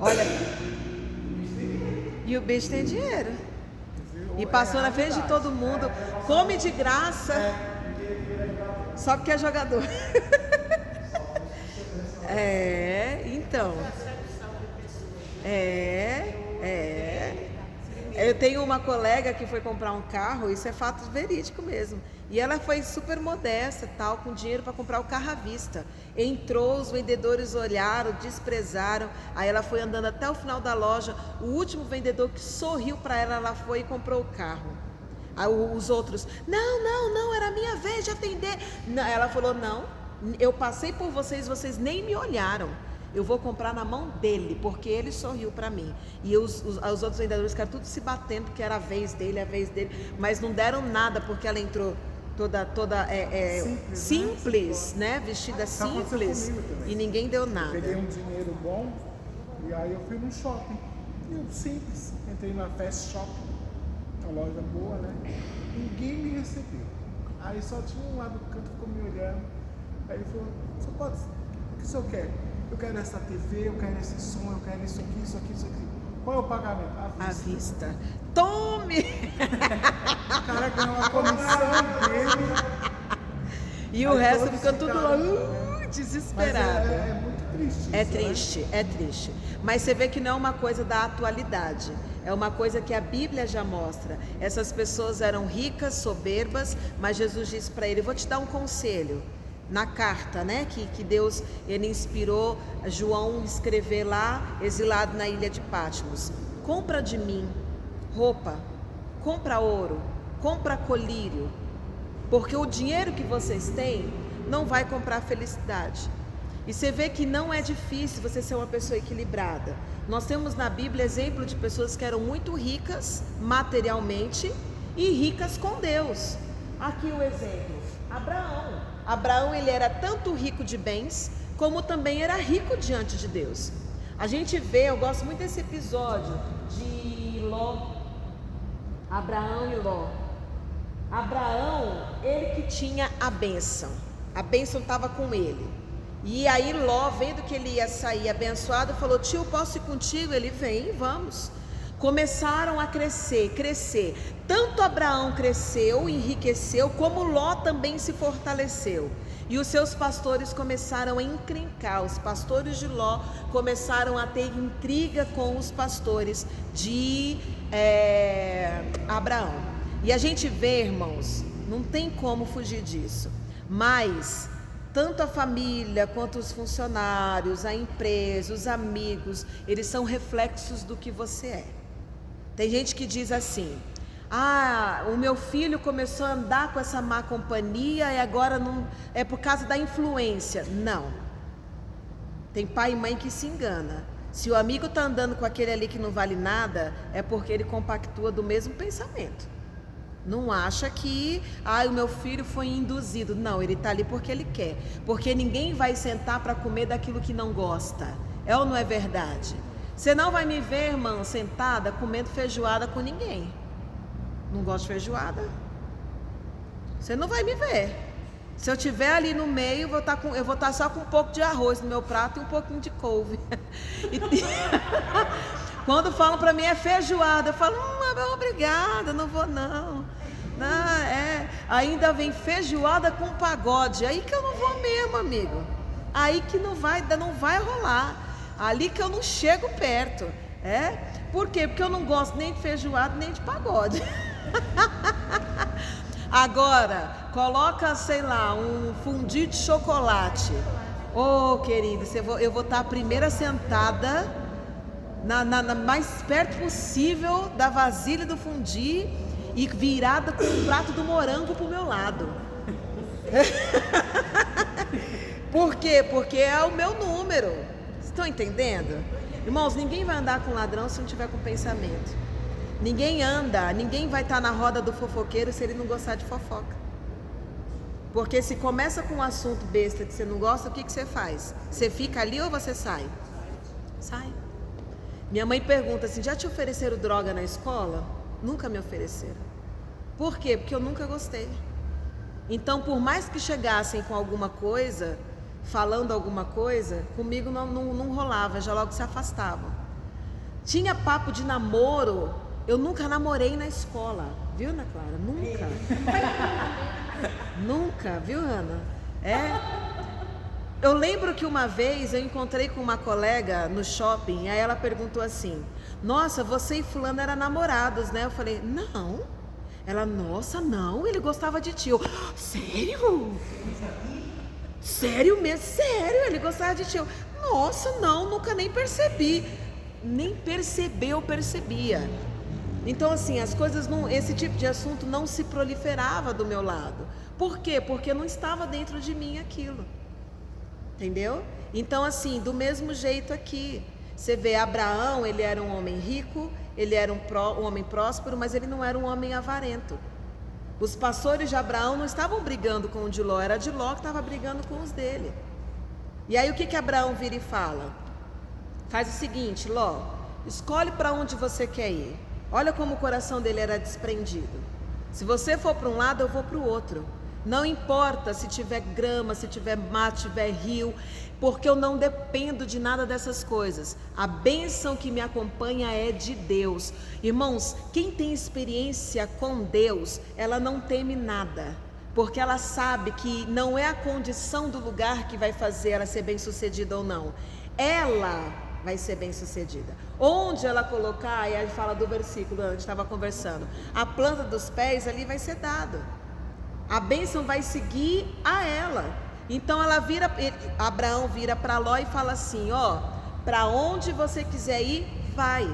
Olha, e o bicho tem dinheiro. E passou na frente de todo mundo, come de graça, só porque é jogador. Então. Eu tenho uma colega que foi comprar um carro, isso é fato verídico mesmo. E ela foi super modesta, tal, com dinheiro para comprar o carro à vista. Entrou, os vendedores olharam, desprezaram. Aí ela foi andando até o final da loja. O último vendedor que sorriu para ela, ela foi e comprou o carro. Aí os outros, não, era a minha vez de atender. Não, ela falou, não, eu passei por vocês, vocês nem me olharam. Eu vou comprar na mão dele, porque ele sorriu para mim. E os outros vendedores ficaram tudo se batendo, porque era a vez dele, mas não deram nada, porque ela entrou toda simples, né? Vestida simples, e ninguém deu nada. Peguei um dinheiro bom, e aí eu fui no shopping. E eu simples, entrei na Fast Shop, uma loja boa, né? Ninguém me recebeu. Aí só tinha um lá do canto, ficou me olhando. Aí ele falou, o que o senhor quer? Eu quero essa TV, eu quero esse som, eu quero isso aqui. Qual é o pagamento? À vista. Tome! O cara ganhou a comissão dele. E o resto fica tudo lá, desesperado. Mas é muito triste. É triste, é triste. Mas você vê que não é uma coisa da atualidade. É uma coisa que a Bíblia já mostra. Essas pessoas eram ricas, soberbas, mas Jesus disse para ele, vou te dar um conselho. Na carta, né, que Deus, ele inspirou João escrever lá, exilado na ilha de Patmos. Compra de mim roupa, compra ouro, compra colírio, porque o dinheiro que vocês têm não vai comprar felicidade. E você vê que não é difícil você ser uma pessoa equilibrada. Nós temos na Bíblia exemplo de pessoas que eram muito ricas materialmente e ricas com Deus. Aqui o exemplo, Abraão, ele era tanto rico de bens, como também era rico diante de Deus. A gente vê, eu gosto muito desse episódio de Ló, Abraão e Ló. Abraão, ele que tinha a bênção estava com ele. E aí Ló, vendo que ele ia sair abençoado, falou, tio, posso ir contigo? Ele, vem, vamos. Começaram a crescer. Tanto Abraão cresceu, enriqueceu, como Ló também se fortaleceu. E os seus pastores começaram a encrencar. Os pastores de Ló começaram a ter intriga com os pastores de Abraão. E a gente vê, irmãos, não tem como fugir disso. Mas tanto a família quanto os funcionários, a empresa, os amigos, eles são reflexos do que você é. Tem gente que diz assim, o meu filho começou a andar com essa má companhia e agora não é por causa da influência. Não. Tem pai e mãe que se engana. Se o amigo está andando com aquele ali que não vale nada, é porque ele compactua do mesmo pensamento. Não acha que, o meu filho foi induzido. Não, ele está ali porque ele quer. Porque ninguém vai sentar para comer daquilo que não gosta. É ou não é verdade? Você não vai me ver, irmão, sentada comendo feijoada com ninguém. Não gosto de feijoada? Você não vai me ver. Se eu estiver ali no meio, eu vou estar só com um pouco de arroz no meu prato e um pouquinho de couve. Quando falam para mim é feijoada, eu falo, obrigada, não vou não. Ainda vem feijoada com pagode, aí que eu não vou mesmo, amigo. Aí que não vai rolar. Ali que eu não chego perto. Por quê? Porque eu não gosto nem de feijoada, nem de pagode. Agora, coloca, sei lá, um fondue de chocolate. Querido, eu vou estar a primeira sentada, na mais perto possível da vasilha do fondue e virada com um prato do morango pro meu lado. Por quê? Porque é o meu número. Estão entendendo? Irmãos, ninguém vai andar com ladrão se não tiver com pensamento. Ninguém vai estar na roda do fofoqueiro se ele não gostar de fofoca. Porque se começa com um assunto besta que você não gosta, o que você faz? Você fica ali ou você sai? Sai. Minha mãe pergunta assim, já te ofereceram droga na escola? Nunca me ofereceram. Por quê? Porque eu nunca gostei. Então, por mais que chegassem com alguma coisa, falando alguma coisa, comigo não rolava, já logo se afastavam. Tinha papo de namoro, eu nunca namorei na escola, viu, Ana Clara? Nunca. Nunca, viu, Ana? Eu lembro que uma vez eu encontrei com uma colega no shopping, aí ela perguntou assim, nossa, você e fulano eram namorados, né? Eu falei, não. Ela, nossa, não, ele gostava de ti. Eu, sério? Sério mesmo? Sério, ele gostava de ti. Eu, nossa, não, nunca nem percebi. Nem percebeu, percebia. Então assim, as coisas não, esse tipo de assunto não se proliferava do meu lado. Por quê? Porque não estava dentro de mim aquilo. Entendeu? Então assim, do mesmo jeito aqui, você vê Abraão, ele era um homem rico, ele era um homem próspero, mas ele não era um homem avarento. Os pastores de Abraão não estavam brigando com o de Ló, era de Ló que estava brigando com os dele. E aí o que Abraão vira e fala? Faz o seguinte, Ló, escolhe para onde você quer ir. Olha como o coração dele era desprendido. Se você for para um lado, eu vou para o outro. Não importa se tiver grama, se tiver mato, se tiver rio, porque eu não dependo de nada dessas coisas. A bênção que me acompanha é de Deus. Irmãos, quem tem experiência com Deus, ela não teme nada, porque ela sabe que não é a condição do lugar que vai fazer ela ser bem-sucedida ou não. Ela vai ser bem-sucedida. Onde ela colocar, aí a gente fala do versículo, a gente estava conversando, a planta dos pés ali vai ser dado. A bênção vai seguir a ela. Então Abraão vira para Ló e fala assim, ó, para onde você quiser ir, vai.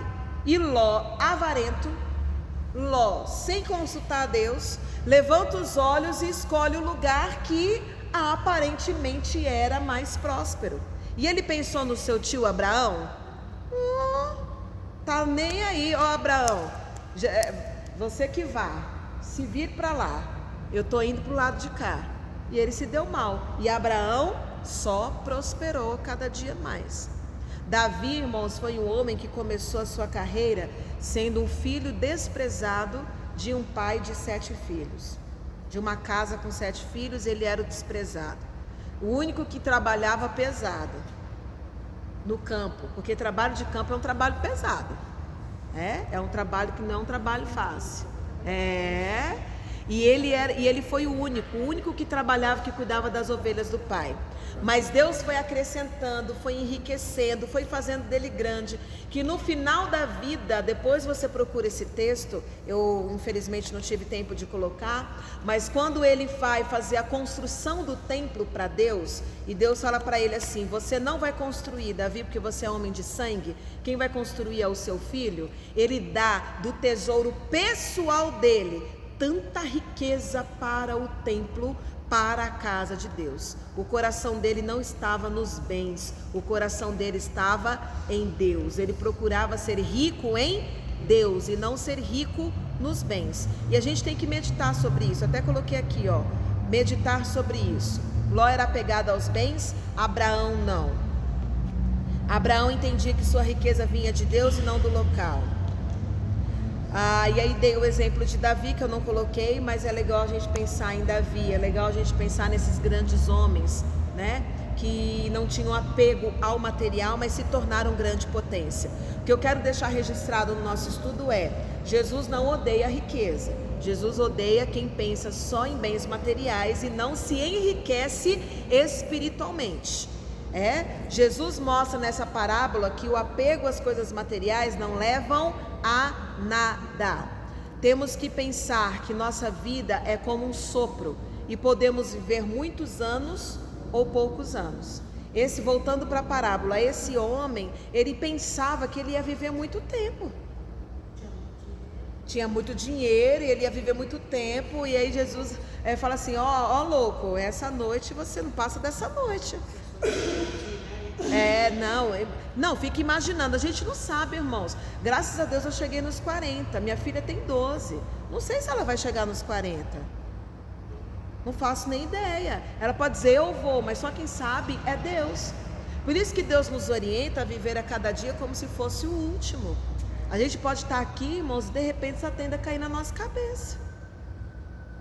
E Ló, avarento, Ló, sem consultar a Deus, levanta os olhos e escolhe o lugar que aparentemente era mais próspero. E ele pensou no seu tio Abraão, tá nem aí, ó Abraão, você que vá, se vir para lá, eu tô indo pro lado de cá. E ele se deu mal, e Abraão só prosperou cada dia mais. Davi, irmãos, foi um homem que começou a sua carreira sendo um filho desprezado de um pai de 7 filhos. De uma casa com 7 filhos, ele era o desprezado. O único que trabalhava pesado no campo, porque trabalho de campo é um trabalho pesado. É um trabalho que não é um trabalho fácil. E ele foi o único que trabalhava, que cuidava das ovelhas do pai. Mas Deus foi acrescentando, foi enriquecendo, foi fazendo dele grande, que no final da vida, depois você procura esse texto, eu infelizmente não tive tempo de colocar, mas quando ele vai fazer a construção do templo para Deus, e Deus fala para ele assim, você não vai construir, Davi, porque você é homem de sangue, quem vai construir é o seu filho. Ele dá do tesouro pessoal dele tanta riqueza para o templo, para a casa de Deus. O coração dele não estava nos bens, o coração dele estava em Deus. Ele procurava ser rico em Deus e não ser rico nos bens. E a gente tem que meditar sobre isso. Até coloquei aqui, ó, meditar sobre isso. Ló era apegado aos bens, Abraão não. Abraão entendia que sua riqueza vinha de Deus e não do local. E aí dei o exemplo de Davi, que eu não coloquei, mas é legal a gente pensar em Davi, é legal a gente pensar nesses grandes homens, né, que não tinham apego ao material, mas se tornaram grande potência. O que eu quero deixar registrado no nosso estudo é, Jesus não odeia a riqueza, Jesus odeia quem pensa só em bens materiais e não se enriquece espiritualmente. Jesus mostra nessa parábola que o apego às coisas materiais não levam a nada. Temos que pensar que nossa vida é como um sopro e podemos viver muitos anos ou poucos anos. Voltando para a parábola, esse homem, ele pensava que ele ia viver muito tempo. Tinha muito dinheiro, ele ia viver muito tempo, e aí Jesus fala assim, ó louco, essa noite você não passa dessa noite. Não, fica imaginando, a gente não sabe, irmãos. Graças a Deus eu cheguei nos 40, minha filha tem 12, não sei se ela vai chegar nos 40, não faço nem ideia. Ela pode dizer eu vou, mas só quem sabe é Deus. Por isso que Deus nos orienta a viver a cada dia como se fosse o último. A gente pode estar aqui, irmãos, e de repente essa tenda cair na nossa cabeça.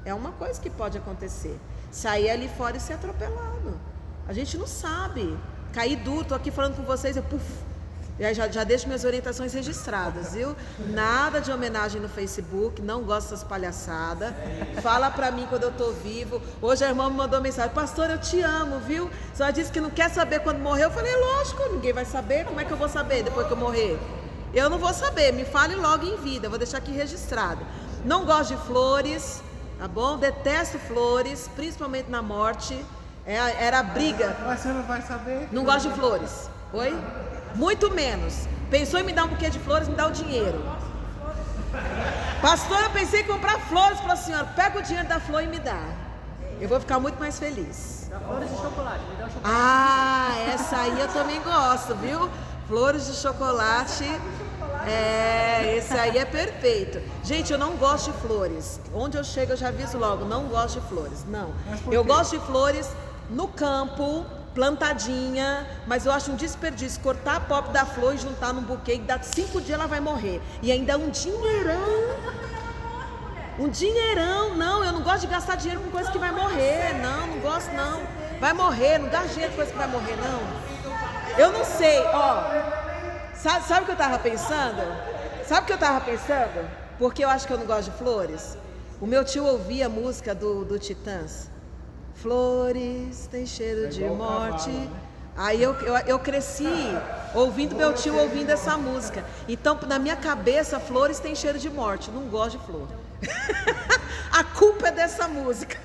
É uma coisa que pode acontecer, sair ali fora e ser atropelado. A gente não sabe. Caí duro, tô aqui falando com vocês, já deixo minhas orientações registradas, viu? Nada de homenagem no Facebook, não gosto dessas palhaçadas. Fala pra mim quando eu tô vivo. Hoje a irmã me mandou mensagem, pastor, eu te amo, viu? Só disse que não quer saber quando morrer. Eu falei, lógico, ninguém vai saber, como é que eu vou saber depois que eu morrer? eu não vou saber, me fale logo em vida, eu vou deixar aqui registrado. Não gosto de flores, tá bom? Detesto flores, principalmente na morte. Era briga. Mas você não vai saber? Não gosto de flores. Oi? Muito menos. Pensou em me dar um buquê de flores, me dá o dinheiro. Pastor, eu pensei em comprar flores para a senhora. Pega o dinheiro da flor e me dá. Eu vou ficar muito mais feliz. Dá flores de chocolate, me dá o chocolate. Ah, essa aí eu também gosto, viu? Flores de chocolate. Esse aí é perfeito. Gente, eu não gosto de flores. Onde eu chego eu já aviso logo, não gosto de flores. Não. Eu gosto de flores no campo, plantadinha, mas eu acho um desperdício cortar a pop da flor e juntar num buquê e daqui 5 dias ela vai morrer. E ainda um dinheirão. Um dinheirão, não, eu não gosto de gastar dinheiro com coisa que vai morrer. Não gosto não. Vai morrer, não dá dinheiro com coisa que vai morrer, não. Eu não sei, ó. Sabe o que eu tava pensando? Porque eu acho que eu não gosto de flores. O meu tio ouvia a música do Titãs. Flores tem cheiro de morte. Cavalo, né? Aí eu cresci ouvindo meu tio ouvindo essa música. Então, na minha cabeça, flores tem cheiro de morte. Não gosto de flor. A culpa é dessa música.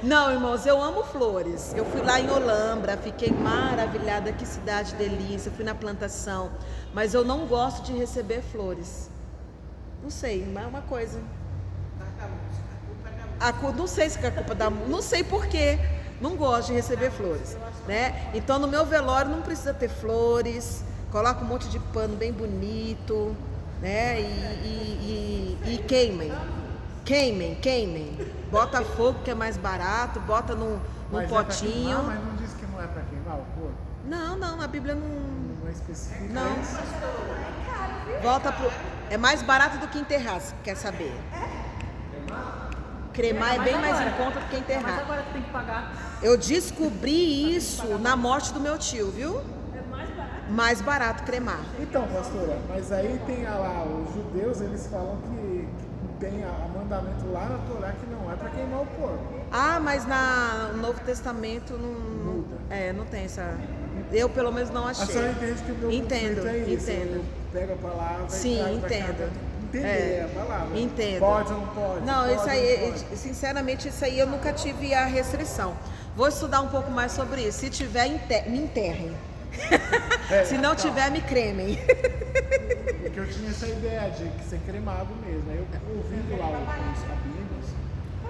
Não, irmãos, eu amo flores. Eu fui lá em Olambra, fiquei maravilhada, que cidade delícia. Fui na plantação, mas eu não gosto de receber flores. Não sei, mas é uma coisa. Não sei se é a culpa da música, não sei porquê. Não gosto de receber flores, né? Então no meu velório não precisa ter flores. Coloca um monte de pano bem bonito, né? E queimem. Bota fogo que é mais barato, bota num Mas potinho. É mas não diz que não é para queimar o corpo? Não, a Bíblia não. Não é específico. Não. Isso? É mais barato do que enterrar, se quer saber. Cremar é bem mais em conta do que Mas enterrar. agora tu tem que pagar. Eu descobri isso na morte do meu tio, viu? Mais barato cremar. Então, pastora, mas aí tem lá, os judeus, eles falam que tem a mandamento lá na Torá que não é para queimar o porco. Ah, mas no Novo Testamento não, Muda. não tem essa. Eu pelo menos não A achei. senhora entende que o meu Entendo, conceito é isso. entendo. Eu pego a palavra Sim, e trago pra cá entendo. pra entender a palavra. Entendo. Pode ou não pode? Não, pode isso ou aí, não pode? sinceramente, isso aí eu nunca tive a restrição. Vou estudar um pouco mais sobre isso. Se tiver, me enterrem. Se não tiver, me cremem. Porque eu tinha essa ideia de que ser cremado mesmo. Aí eu ouvindo lá os rabinos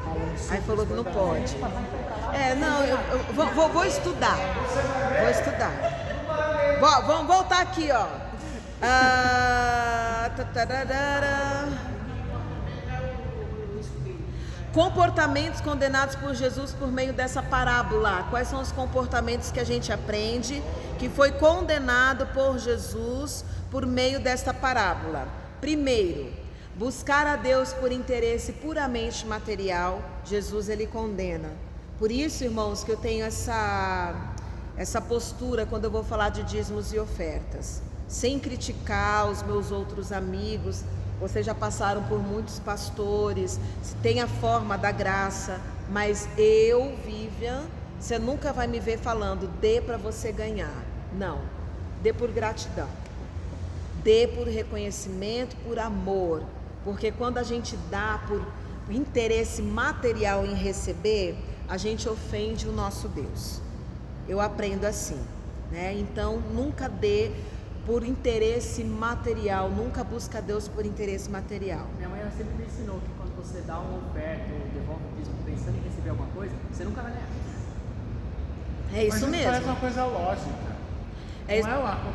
falando sobre Aí falou que não os pode. mandamentos. Não, eu vou estudar. Vou estudar. Vamos voltar aqui, ó. Comportamentos condenados por Jesus por meio dessa parábola. Quais são os comportamentos que a gente aprende que foi condenado por Jesus por meio desta parábola? Primeiro, buscar a Deus por interesse puramente material. Jesus ele condena. Por isso, irmãos, que eu tenho essa postura quando eu vou falar de dízimos e ofertas, sem criticar os meus outros amigos. Vocês já passaram por muitos pastores, tem a forma da graça, mas eu, Vivian, você nunca vai me ver falando, dê para você ganhar. Não, dê por gratidão, dê por reconhecimento, por amor, porque quando a gente dá por interesse material em receber, a gente ofende o nosso Deus. Eu aprendo assim, né? Então nunca dê por interesse material, nunca busca Deus por interesse material. Minha mãe sempre me ensinou que quando você dá uma oferta ou devolve o dízimo pensando em receber alguma coisa, você nunca vai ganhar. É isso Mas mesmo. parece uma coisa lógica. É isso.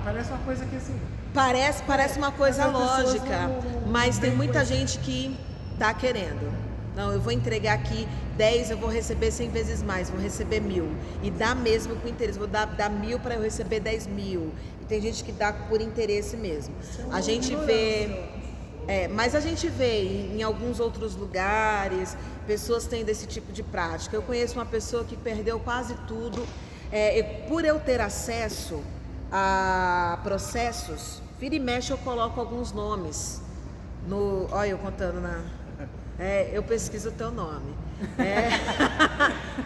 Parece uma coisa que assim. Parece uma coisa Mas as pessoas lógica, não mas tem veem muita por isso. gente que tá querendo. Não, eu vou entregar aqui 10, eu vou receber 100 vezes mais, vou receber 1000. E dá mesmo com interesse, vou dar 1000 para eu receber 10.000. E tem gente que dá por interesse mesmo. A gente vê, mas a gente vê em alguns outros lugares, pessoas tendo esse tipo de prática. Eu conheço uma pessoa que perdeu quase tudo. Por eu ter acesso a processos, vira e mexe eu coloco alguns nomes. Olha eu contando Eu pesquiso o teu nome.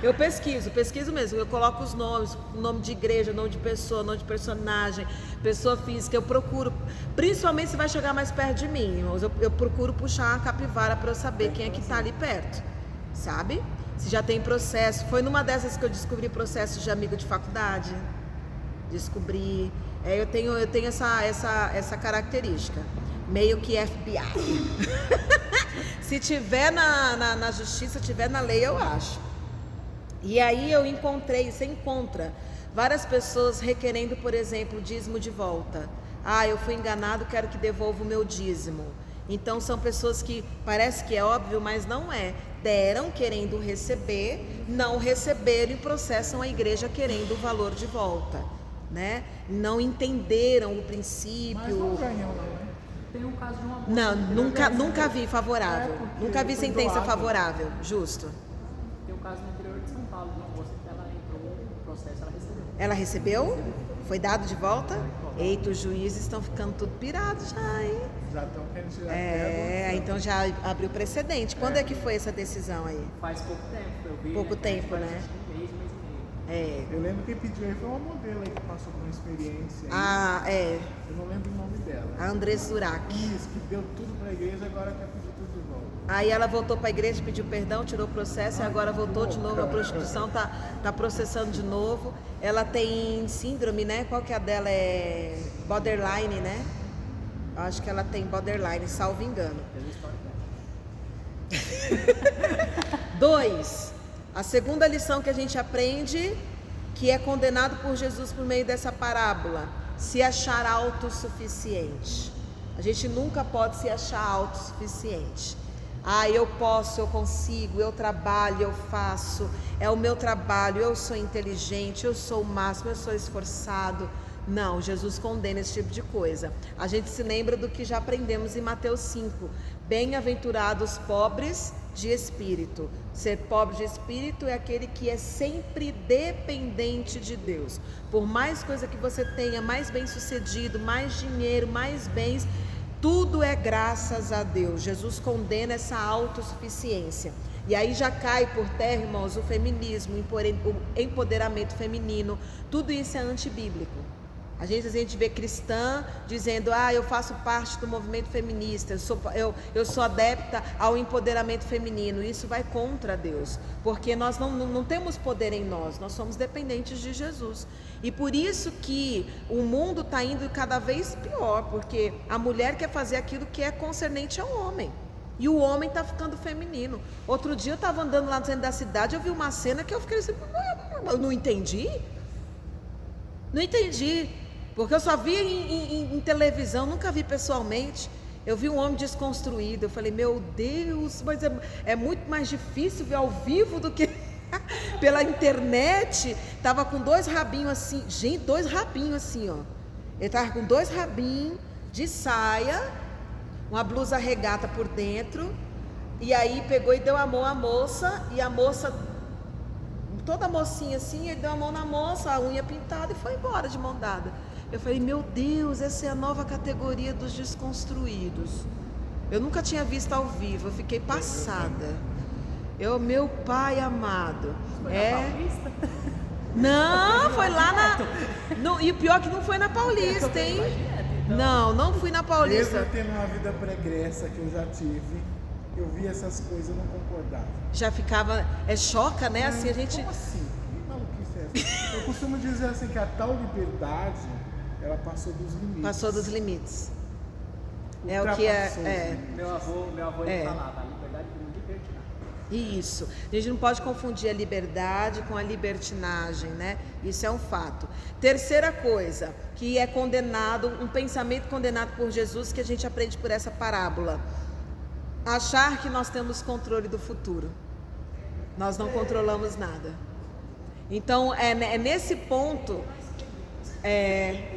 Eu pesquiso mesmo. Eu coloco os nomes, nome de igreja, nome de pessoa, nome de personagem, pessoa física. Eu procuro, principalmente se vai chegar mais perto de mim, irmãos, eu procuro puxar a capivara para eu saber quem é que está ali perto, sabe? Se já tem processo. Foi numa dessas que eu descobri processo de amigo de faculdade. Descobri. Eu tenho essa característica. Meio que FBI. Se tiver na justiça, tiver na lei, eu acho. E aí você encontra várias pessoas requerendo, por exemplo, dízimo de volta. Eu fui enganado, quero que devolva o meu dízimo. Então são pessoas que parece que é óbvio, mas não é. Deram querendo receber, não receberam e processam a igreja querendo o valor de volta, né? Não entenderam o princípio. Mas não ganham, não, né? Tem um caso de uma moça. Não, nunca vi favorável. Nunca vi foi sentença doado. favorável, justo. Tem um caso no interior de São Paulo de uma moça que ela entrou no processo, ela recebeu. Ela recebeu? Foi dado de volta? Eita, os juízes estão ficando tudo pirados já, hein? Já estão querendo tirar até Então já abriu precedente. Quando é que foi essa decisão aí? Faz pouco tempo, eu vi. Pouco tempo, faz né? Um mês e meio. Eu lembro que quem pediu aí foi uma modelo aí que passou por uma experiência aí. Eu não lembro o nome dela. A Andressa Durac. Isso, que deu tudo pra igreja e agora quer pedir tudo de volta. Aí ela voltou para a igreja, pediu perdão, tirou o processo e agora voltou de novo. A prostituição tá processando de novo. Ela tem síndrome, né? Qual que é a dela? É borderline, né? Eu acho que ela tem borderline, salvo engano. 2. A segunda lição que a gente aprende, que é condenado por Jesus por meio dessa parábola, se achar autossuficiente. A gente nunca pode se achar autossuficiente. Eu posso, eu consigo, eu trabalho, eu faço, é o meu trabalho, eu sou inteligente, eu sou o máximo, eu sou esforçado. Não, Jesus condena esse tipo de coisa. A gente se lembra do que já aprendemos em Mateus 5. Bem-aventurados pobres de espírito. Ser pobre de espírito é aquele que é sempre dependente de Deus. Por mais coisa que você tenha, mais bem-sucedido, mais dinheiro, mais bens, tudo é graças a Deus. Jesus condena essa autossuficiência. E aí já cai por terra, irmãos, o feminismo, o empoderamento feminino. Tudo isso é antibíblico. Às vezes a gente vê cristã dizendo, eu faço parte do movimento feminista, eu sou adepta ao empoderamento feminino. Isso vai contra Deus, porque nós não temos poder em nós somos dependentes de Jesus. E por isso que o mundo está indo cada vez pior, porque a mulher quer fazer aquilo que é concernente ao homem. E o homem está ficando feminino. Outro dia eu estava andando lá no centro da cidade, eu vi uma cena que eu fiquei assim, eu não entendi. Não entendi. Porque eu só vi em televisão, nunca vi pessoalmente. Eu vi um homem desconstruído. Eu falei, meu Deus, mas é muito mais difícil ver ao vivo do que pela internet. Tava com 2 rabinhos assim, gente, 2 rabinhos assim, ó. Ele tava com 2 rabinhos de saia, uma blusa regata por dentro. E aí pegou e deu a mão à moça, e a moça, toda mocinha assim, ele deu a mão na moça, a unha pintada e foi embora de mão dada. Eu falei, meu Deus, essa é a nova categoria dos desconstruídos. Eu nunca tinha visto ao vivo, eu fiquei passada. Meu pai amado. Foi na Paulista? Não, foi lá e o pior que não foi na Paulista, hein? Não fui na Paulista. Mesmo tendo uma vida pregressa que eu já tive, eu vi essas coisas e não concordava. Já ficava, choca, né? Assim a gente... Como assim? Que maluquice é essa? Eu costumo dizer assim que a tal liberdade, ela passou dos limites. Passou dos limites. É o que é. Meu avô ele falava, a liberdade e libertinagem. Isso. A gente não pode confundir a liberdade com a libertinagem, né? Isso é um fato. Terceira coisa, que é condenado, um pensamento condenado por Jesus, que a gente aprende por essa parábola. Achar que nós temos controle do futuro. Nós não controlamos nada. Então, é nesse ponto...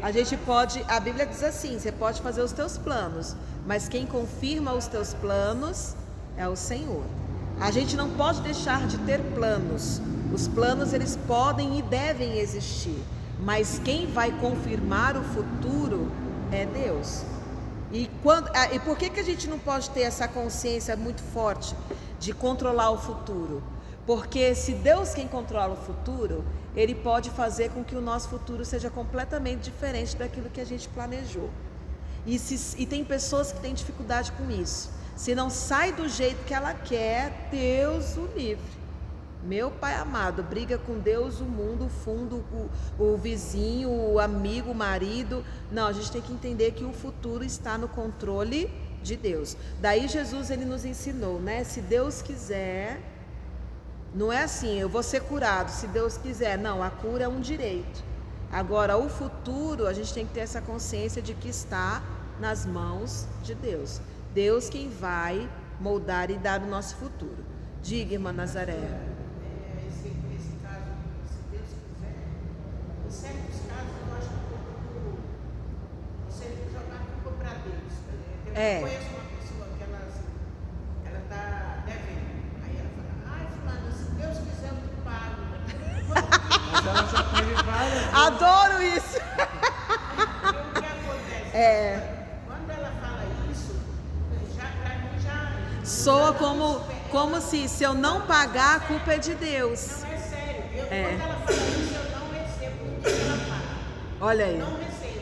a gente pode, a Bíblia diz assim, você pode fazer os teus planos, mas quem confirma os teus planos é o Senhor. A gente não pode deixar de ter planos. Os planos, eles podem e devem existir, mas quem vai confirmar o futuro é Deus. E por que a gente não pode ter essa consciência muito forte de controlar o futuro? Porque se Deus quem controla o futuro, Ele pode fazer com que o nosso futuro seja completamente diferente daquilo que a gente planejou. E tem pessoas que têm dificuldade com isso. Se não sai do jeito que ela quer, Deus o livre. Meu pai amado, briga com Deus, o mundo, o fundo, o vizinho, o amigo, o marido. Não, a gente tem que entender que o futuro está no controle de Deus. Daí Jesus, ele nos ensinou, né? Se Deus quiser, não é assim, eu vou ser curado, se Deus quiser. Não, a cura é um direito. Agora, o futuro, a gente tem que ter essa consciência de que está nas mãos de Deus. Deus quem vai moldar e dar o nosso futuro. Diga, irmã Nazaré. Esse caso, se Deus quiser, em certos casos eu acho que você jogar a culpa para Deus. Eu conheço uma pessoa que ela está devendo. Aí ela fala, ai fulano, se Deus quiser eu te pago. Mas ela já teve várias vezes. Adoro isso! Aí, o que acontece? Quando ela fala isso, já para mim já... Soa como se eu não pagar, a culpa é de Deus. Não é sério. Quando ela fala isso, eu não recebo o que ela fala. Olha aí. Eu não recebo.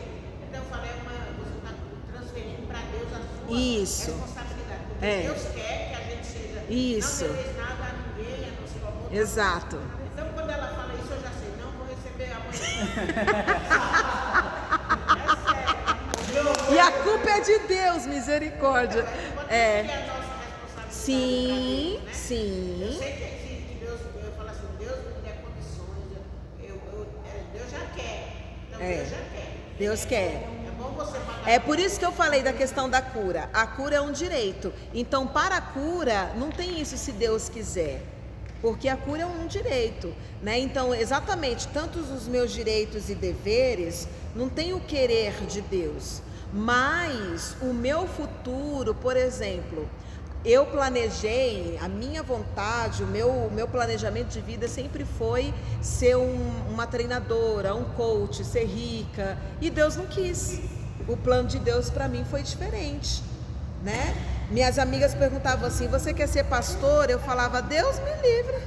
Então eu falei, você está transferindo para Deus a sua Isso. responsabilidade. Porque É. Deus quer que a gente seja. Isso. Não fez nada a ninguém, a não ser o amor. Exato. Então quando ela fala isso, eu já sei, não vou receber amanhã. E a culpa é de Deus, misericórdia. Que é a nossa responsabilidade. Sim, né? Eu sim. sei que Deus, eu falo assim, Deus me der condições, Deus já quer. Então Deus já quer. Deus quer. É bom você pagar. É por isso que eu falei da questão da cura. A cura é um direito. Então, para a cura, não tem isso se Deus quiser. Porque a cura é um direito, né? Então, exatamente, tantos os meus direitos e deveres, não tem o querer de Deus. Mas o meu futuro, por exemplo, eu planejei, a minha vontade, o meu planejamento de vida sempre foi ser uma treinadora, um coach, ser rica. E Deus não quis. O plano de Deus para mim foi diferente, né? Minhas amigas perguntavam assim, você quer ser pastor? Eu falava, Deus me livre.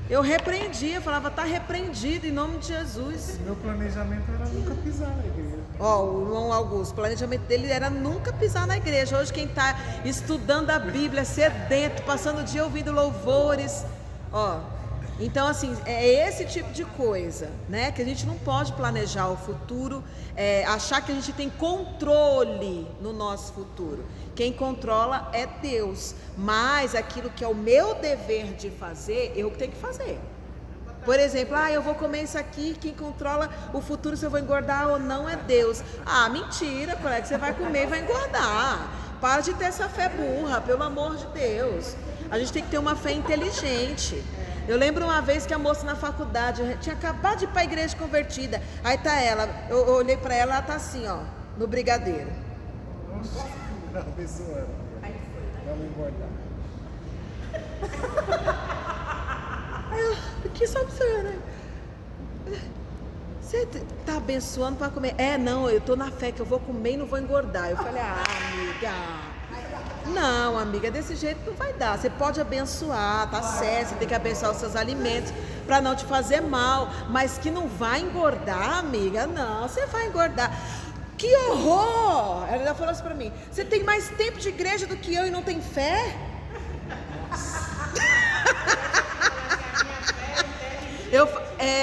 Eu repreendia, falava, tá repreendido em nome de Jesus. Meu planejamento era nunca pisar na igreja. Ó, o irmão Augusto, o planejamento dele era nunca pisar na igreja. Hoje quem está estudando a Bíblia, sedento, passando o dia ouvindo louvores, ó. Então assim, é esse tipo de coisa, né? Que a gente não pode planejar o futuro, achar que a gente tem controle no nosso futuro. Quem controla é Deus, mas aquilo que é o meu dever de fazer, eu tenho que fazer. Por exemplo, eu vou comer isso aqui, quem controla o futuro se eu vou engordar ou não é Deus. Ah, mentira, colega, você vai comer e vai engordar. Para de ter essa fé burra, pelo amor de Deus. A gente tem que ter uma fé inteligente. Eu lembro uma vez que a moça na faculdade, eu tinha acabado de ir para a igreja convertida. Aí tá ela, eu olhei para ela, ela tá assim, ó, no brigadeiro. Nossa, abençoando. Vamos engordar. Que só observando. Você tá abençoando para comer? Não, eu tô na fé que eu vou comer e não vou engordar. Eu falei, amiga. Não, amiga, desse jeito não vai dar. Você pode abençoar, tá certo, você tem que abençoar os seus alimentos para não te fazer mal, mas que não vai engordar, amiga, não, você vai engordar. Que horror! Ela falou assim para mim, você tem mais tempo de igreja do que eu e não tem fé?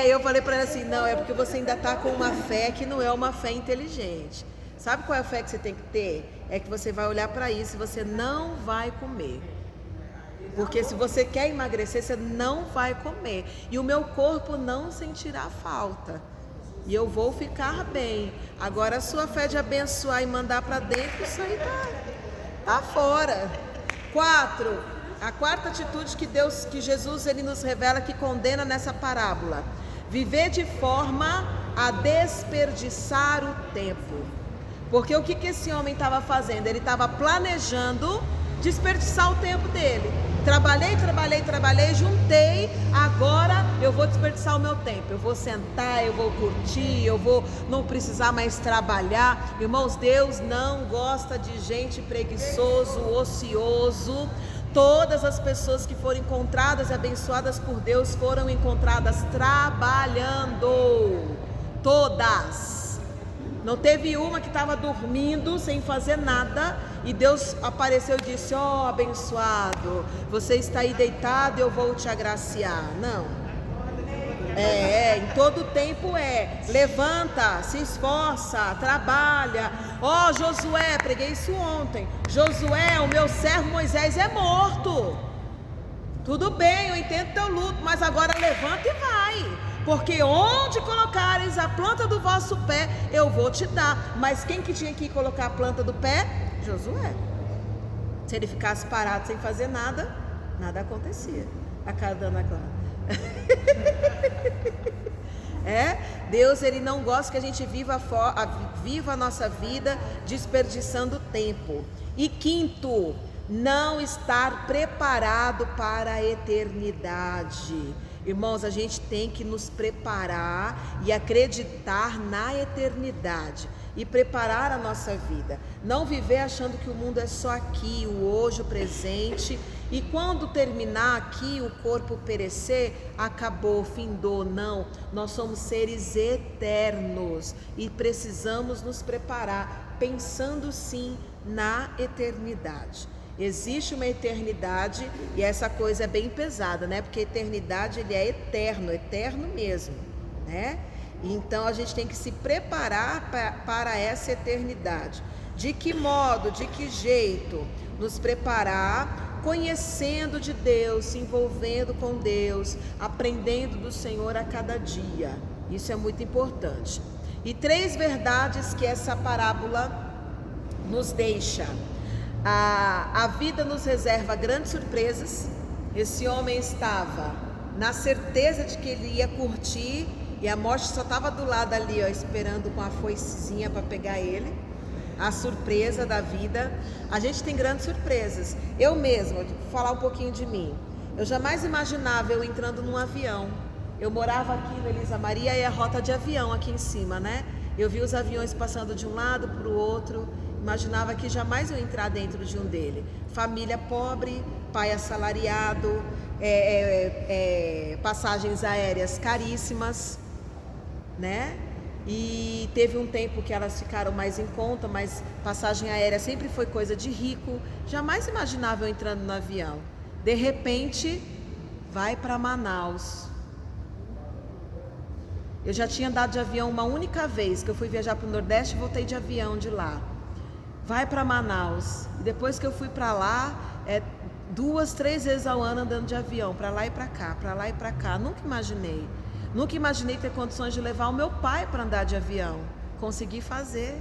Eu falei para ela assim, não, é porque você ainda tá com uma fé que não é uma fé inteligente. Sabe qual é a fé que você tem que ter? É que você vai olhar para isso e você não vai comer. Porque se você quer emagrecer, você não vai comer. E o meu corpo não sentirá falta. E eu vou ficar bem. Agora a sua fé de abençoar e mandar para dentro, isso aí tá fora. 4. A quarta atitude que Jesus ele nos revela, que condena nessa parábola. Viver de forma a desperdiçar o tempo. Porque o que esse homem estava fazendo? Ele estava planejando desperdiçar o tempo dele. Trabalhei, juntei, agora eu vou desperdiçar o meu tempo, eu vou sentar, eu vou curtir, eu vou não precisar mais trabalhar. Irmãos, Deus não gosta de gente preguiçoso, ocioso. Todas as pessoas que foram encontradas e abençoadas por Deus foram encontradas trabalhando, todas. Não teve uma que estava dormindo sem fazer nada e Deus apareceu e disse: ó, abençoado, você está aí deitado, eu vou te agraciar. Não. Em todo tempo levanta, se esforça, trabalha. Ó, Josué, preguei isso ontem. Josué, o meu servo Moisés é morto. Tudo bem, eu entendo teu luto, mas agora levanta e vai. Porque onde colocares a planta do vosso pé, eu vou te dar. Mas quem que tinha que colocar a planta do pé? Josué. Se ele ficasse parado sem fazer nada, nada acontecia. A cara da Ana Clara. Deus, ele não gosta que a gente viva a nossa vida desperdiçando tempo. E quinto, não estar preparado para a eternidade. Irmãos, a gente tem que nos preparar e acreditar na eternidade e preparar a nossa vida. Não viver achando que o mundo é só aqui, o hoje, o presente, e quando terminar aqui, o corpo perecer, acabou, findou. Não, nós somos seres eternos e precisamos nos preparar pensando sim na eternidade. Existe uma eternidade e essa coisa é bem pesada, né? Porque a eternidade, ele é eterno, eterno mesmo, né? Então a gente tem que se preparar para essa eternidade. De que modo, de que jeito? Nos preparar conhecendo de Deus, se envolvendo com Deus, aprendendo do Senhor a cada dia. Isso é muito importante. E 3 verdades que essa parábola nos deixa. A vida nos reserva grandes surpresas. Esse homem estava na certeza de que ele ia curtir e a morte só estava do lado ali, esperando com a foicezinha para pegar ele. A surpresa da vida. A gente tem grandes surpresas. Eu mesma, vou falar um pouquinho de mim. Eu jamais imaginava eu entrando num avião. Eu morava aqui no Elisa Maria e a rota de avião aqui em cima, né? Eu vi os aviões passando de um lado para o outro. Imaginava que jamais eu ia entrar dentro de um dele. Família pobre, pai assalariado, passagens aéreas caríssimas, né? E teve um tempo que elas ficaram mais em conta, mas passagem aérea sempre foi coisa de rico. Jamais imaginava eu entrando no avião. De repente, vai para Manaus. Eu já tinha andado de avião uma única vez, que eu fui viajar para o Nordeste e voltei de avião de lá. Vai para Manaus. E depois que eu fui para lá, 2, 3 vezes ao ano andando de avião, para lá e para cá, para lá e para cá. Nunca imaginei ter condições de levar o meu pai para andar de avião. Consegui fazer.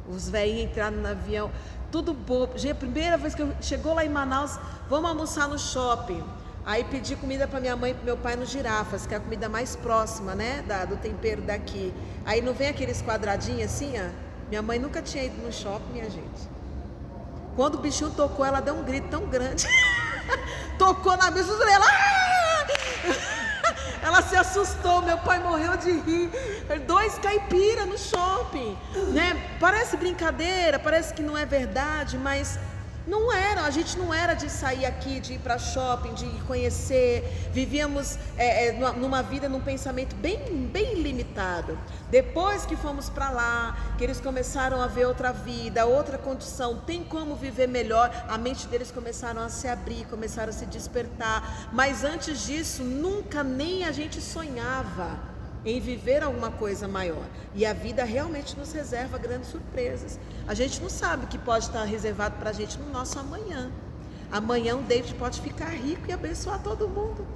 Os velhinhos entraram no avião, tudo bobo. Gente, a primeira vez que eu chegou lá em Manaus, vamos almoçar no shopping. Aí pedi comida para minha mãe e para meu pai no Girafas, que é a comida mais próxima, né, do tempero daqui. Aí não vem aqueles quadradinhos assim, ó. Minha mãe nunca tinha ido no shopping, minha gente. Quando o bichinho tocou, ela deu um grito tão grande. Tocou na mesa, ela... Ela se assustou, meu pai morreu de rir. 2 caipiras no shopping, né? Parece brincadeira, parece que não é verdade, mas não era. A gente não era de sair aqui, de ir para shopping, de conhecer. Vivíamos numa vida, num pensamento bem limitado. Depois que fomos para lá, que eles começaram a ver outra vida, outra condição, tem como viver melhor, a mente deles começaram a se abrir, começaram a se despertar. Mas antes disso, nunca nem a gente sonhava em viver alguma coisa maior. E a vida realmente nos reserva grandes surpresas. A gente não sabe o que pode estar reservado para a gente no nosso amanhã. Amanhã o David pode ficar rico e abençoar todo mundo.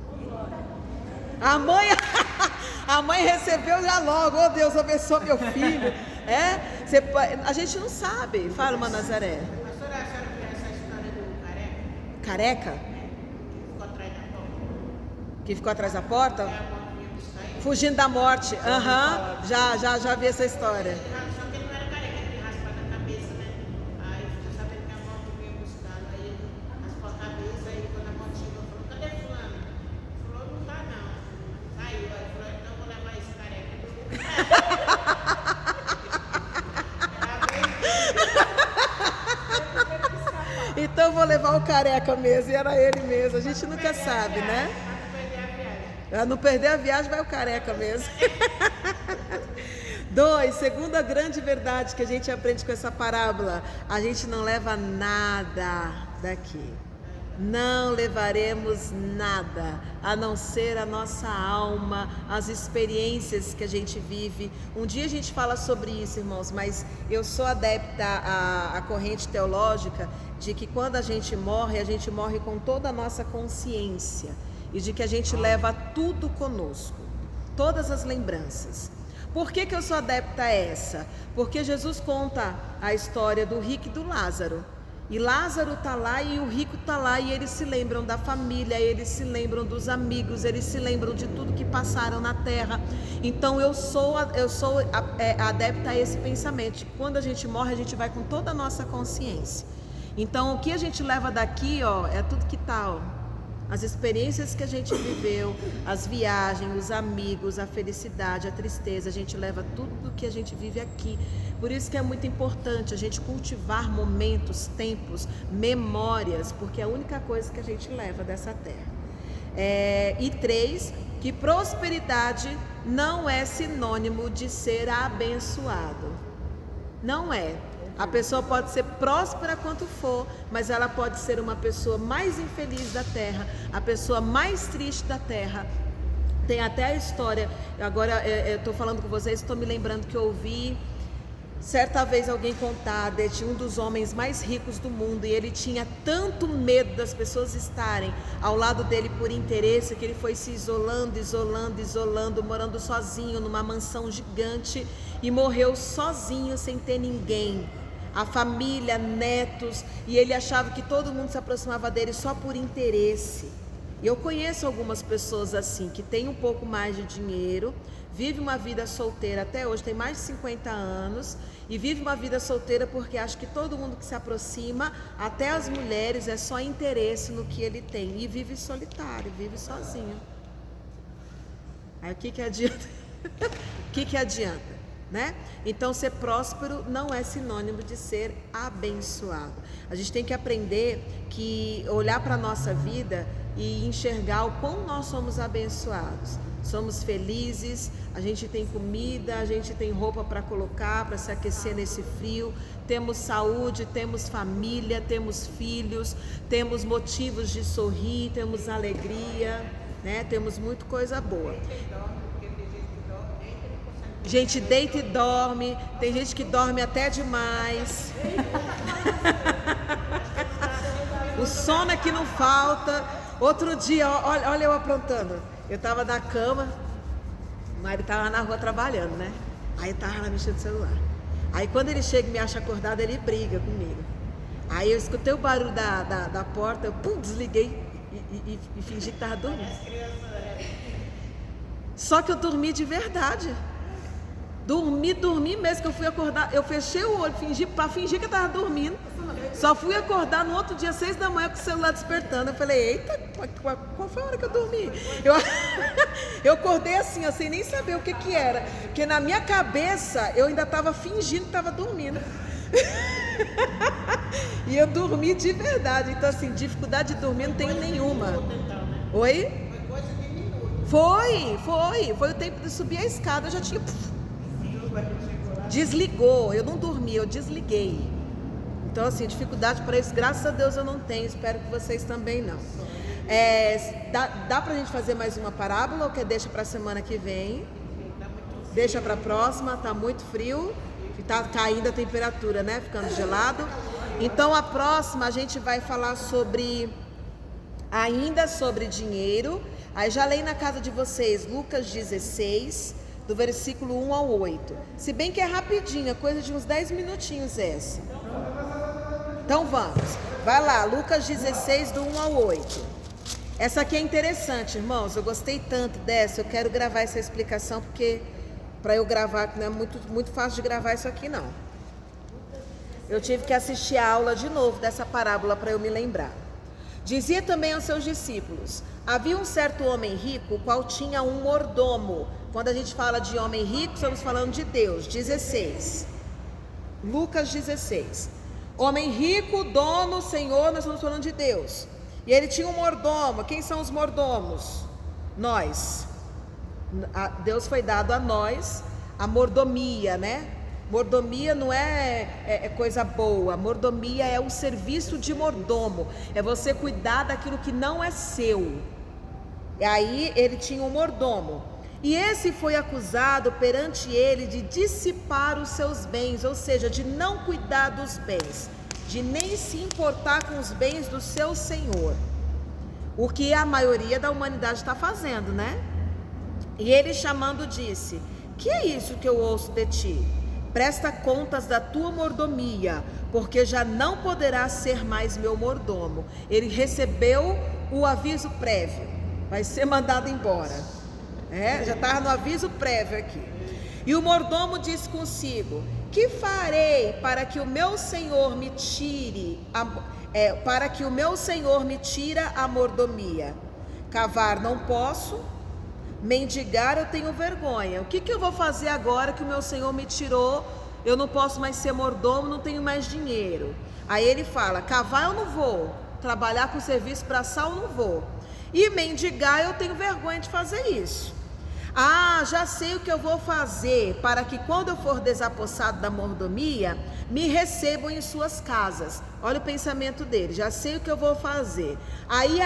A mãe recebeu já logo. Oh, Deus, abençoa meu filho. A gente não sabe. Fala, irmã Nazaré. Pastora, a senhora conhece a história do Careca? Que ficou atrás da porta? Que ficou atrás da porta? Fugindo da morte. Já vi essa história. Só que ele não era careca, ele tinha raspado a cabeça, né? Aí ficou sabendo que a morte vinha buscá-lo. Aí ele raspou a cabeça, aí quando a morte então eu vou levar o careca mesmo. E era ele mesmo. A gente nunca sabe, né? Pra não perder a viagem, vai o careca mesmo. 2, segunda grande verdade que a gente aprende com essa parábola: a gente não leva nada daqui. Não levaremos nada, a não ser a nossa alma, as experiências que a gente vive. Um dia a gente fala sobre isso, irmãos, mas eu sou adepta à corrente teológica de que quando a gente morre com toda a nossa consciência e de que a gente leva tudo conosco, todas as lembranças. Por que eu sou adepta a essa? Porque Jesus conta a história do rico e do Lázaro. E Lázaro está lá e o rico está lá, e eles se lembram da família, eles se lembram dos amigos, eles se lembram de tudo que passaram na terra. Então eu sou adepta a esse pensamento, de que quando a gente morre, a gente vai com toda a nossa consciência. Então o que a gente leva daqui, é tudo que está, as experiências que a gente viveu, as viagens, os amigos, a felicidade, a tristeza, a gente leva tudo que a gente vive aqui. Por isso que é muito importante a gente cultivar momentos, tempos, memórias, porque é a única coisa que a gente leva dessa terra. E 3, que prosperidade não é sinônimo de ser abençoado. Não é. A pessoa pode ser próspera quanto for, mas ela pode ser uma pessoa mais infeliz da terra, a pessoa mais triste da terra. Tem até a história, agora eu estou falando com vocês, estou me lembrando que eu ouvi certa vez alguém contar de um dos homens mais ricos do mundo, e ele tinha tanto medo das pessoas estarem ao lado dele por interesse, que ele foi se isolando, morando sozinho numa mansão gigante, e morreu sozinho, sem ter ninguém, a família, netos, e ele achava que todo mundo se aproximava dele só por interesse. E eu conheço algumas pessoas assim, que têm um pouco mais de dinheiro, vive uma vida solteira até hoje, tem mais de 50 anos, e vive uma vida solteira porque acha que todo mundo que se aproxima, até as mulheres, é só interesse no que ele tem, e vive solitário, vive sozinho. Aí o que adianta? O que adianta? Né? Então ser próspero não é sinônimo de ser abençoado. A gente tem que aprender que olhar para a nossa vida e enxergar o quão nós somos abençoados. Somos felizes, a gente tem comida, a gente tem roupa para colocar, para se aquecer nesse frio, temos saúde, temos família, temos filhos, temos motivos de sorrir, temos alegria, né? Temos muita coisa boa. Gente deita e dorme, tem gente que dorme até demais. O sono é que não falta. Outro dia, olha eu aprontando. Eu tava na cama, o marido tava na rua trabalhando, né? Aí eu tava lá mexendo no celular. Aí quando ele chega e me acha acordada, ele briga comigo. Aí eu escutei o barulho da porta, eu desliguei e fingi que tava dormindo. Só que eu dormi de verdade. Dormi mesmo, que eu fui acordar, eu fechei o olho, para fingir que eu estava dormindo, só fui acordar no outro dia, 6 da manhã, com o celular despertando. Eu falei, eita, qual foi a hora que eu dormi? Eu acordei assim, eu sem nem saber o que era, porque na minha cabeça, eu ainda estava fingindo que estava dormindo. E eu dormi de verdade, então assim, dificuldade de dormir não tenho nenhuma. Oi? Foi o tempo de subir a escada, eu já tinha... Desligou, eu não dormi, eu desliguei. Então assim, dificuldade para isso, graças a Deus eu não tenho, espero que vocês também não. Dá pra gente fazer mais uma parábola ou quer deixa para a semana que vem? Deixa para a próxima, tá muito frio, tá caindo a temperatura, né? Ficando gelado. Então a próxima a gente vai falar ainda sobre dinheiro. Aí já leio na casa de vocês Lucas 16, do versículo 1 ao 8. Se bem que é rapidinho, coisa de uns 10 minutinhos essa. Então vamos. Vai lá, Lucas 16, do 1 ao 8. Essa aqui é interessante, irmãos. Eu gostei tanto dessa, eu quero gravar essa explicação, porque para eu gravar, não é muito fácil de gravar isso aqui, não. Eu tive que assistir a aula de novo dessa parábola para eu me lembrar. Dizia também aos seus discípulos: havia um certo homem rico, o qual tinha um mordomo. Quando a gente fala de homem rico, estamos falando de Deus. 16. Lucas 16. Homem rico, dono, senhor, nós estamos falando de Deus. E ele tinha um mordomo. Quem são os mordomos? Nós. Deus foi dado a nós a mordomia, né? Mordomia não é coisa boa. Mordomia é o serviço de mordomo. É você cuidar daquilo que não é seu. E aí ele tinha um mordomo. E esse foi acusado perante ele de dissipar os seus bens, ou seja, de não cuidar dos bens, de nem se importar com os bens do seu senhor. O que a maioria da humanidade está fazendo, né? E ele chamando disse: que é isso que eu ouço de ti? Presta contas da tua mordomia, porque já não poderás ser mais meu mordomo. Ele recebeu o aviso prévio, vai ser mandado embora. Já estava no aviso prévio aqui. E o mordomo disse consigo: que farei para que o meu senhor me tire a mordomia? Cavar não posso, mendigar eu tenho vergonha. O que eu vou fazer agora que o meu senhor me tirou? Eu não posso mais ser mordomo, não tenho mais dinheiro. Aí ele fala: cavar eu não vou, trabalhar com serviço braçal eu não vou, e mendigar eu tenho vergonha de fazer isso. Já sei o que eu vou fazer para que quando eu for desapossado da mordomia, me recebam em suas casas. Olha o pensamento dele: já sei o que eu vou fazer. Aí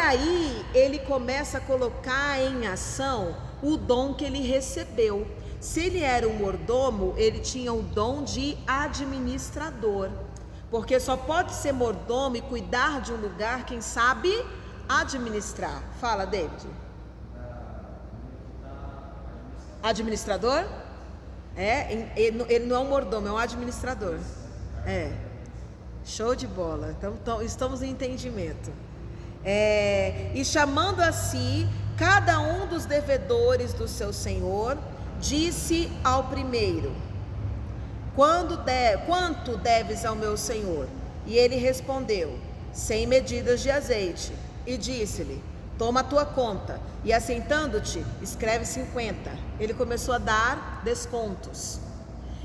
ele começa a colocar em ação o dom que ele recebeu. Se ele era um mordomo, ele tinha o dom de administrador, porque só pode ser mordomo e cuidar de um lugar quem sabe administrar. Fala, David. Administrador? Ele não é um mordomo, é um administrador. Show de bola. Então estamos em entendimento. E chamando a si cada um dos devedores do seu senhor, disse ao primeiro: quanto deves ao meu senhor? E ele respondeu: 100 medidas de azeite. E disse-lhe: toma a tua conta, e assentando-te, escreve 50. Ele começou a dar descontos.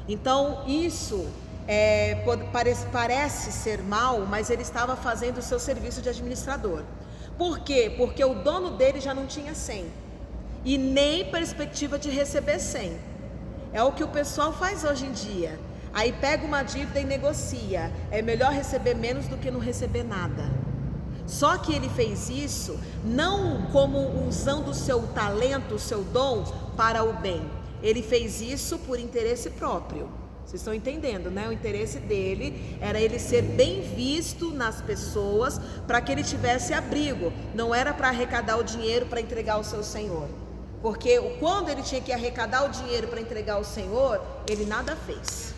Então isso parece ser mal, mas ele estava fazendo o seu serviço de administrador. Por quê? Porque o dono dele já não tinha 100 e nem perspectiva de receber 100. É o que o pessoal faz hoje em dia. Aí pega uma dívida e negocia. É melhor receber menos do que não receber nada. Só que ele fez isso não como usando o seu talento, o seu dom para o bem. Ele fez isso por interesse próprio. Vocês estão entendendo, né? O interesse dele era ele ser bem visto nas pessoas, para que ele tivesse abrigo. Não era para arrecadar o dinheiro para entregar ao seu senhor. Porque quando ele tinha que arrecadar o dinheiro para entregar ao senhor, ele nada fez.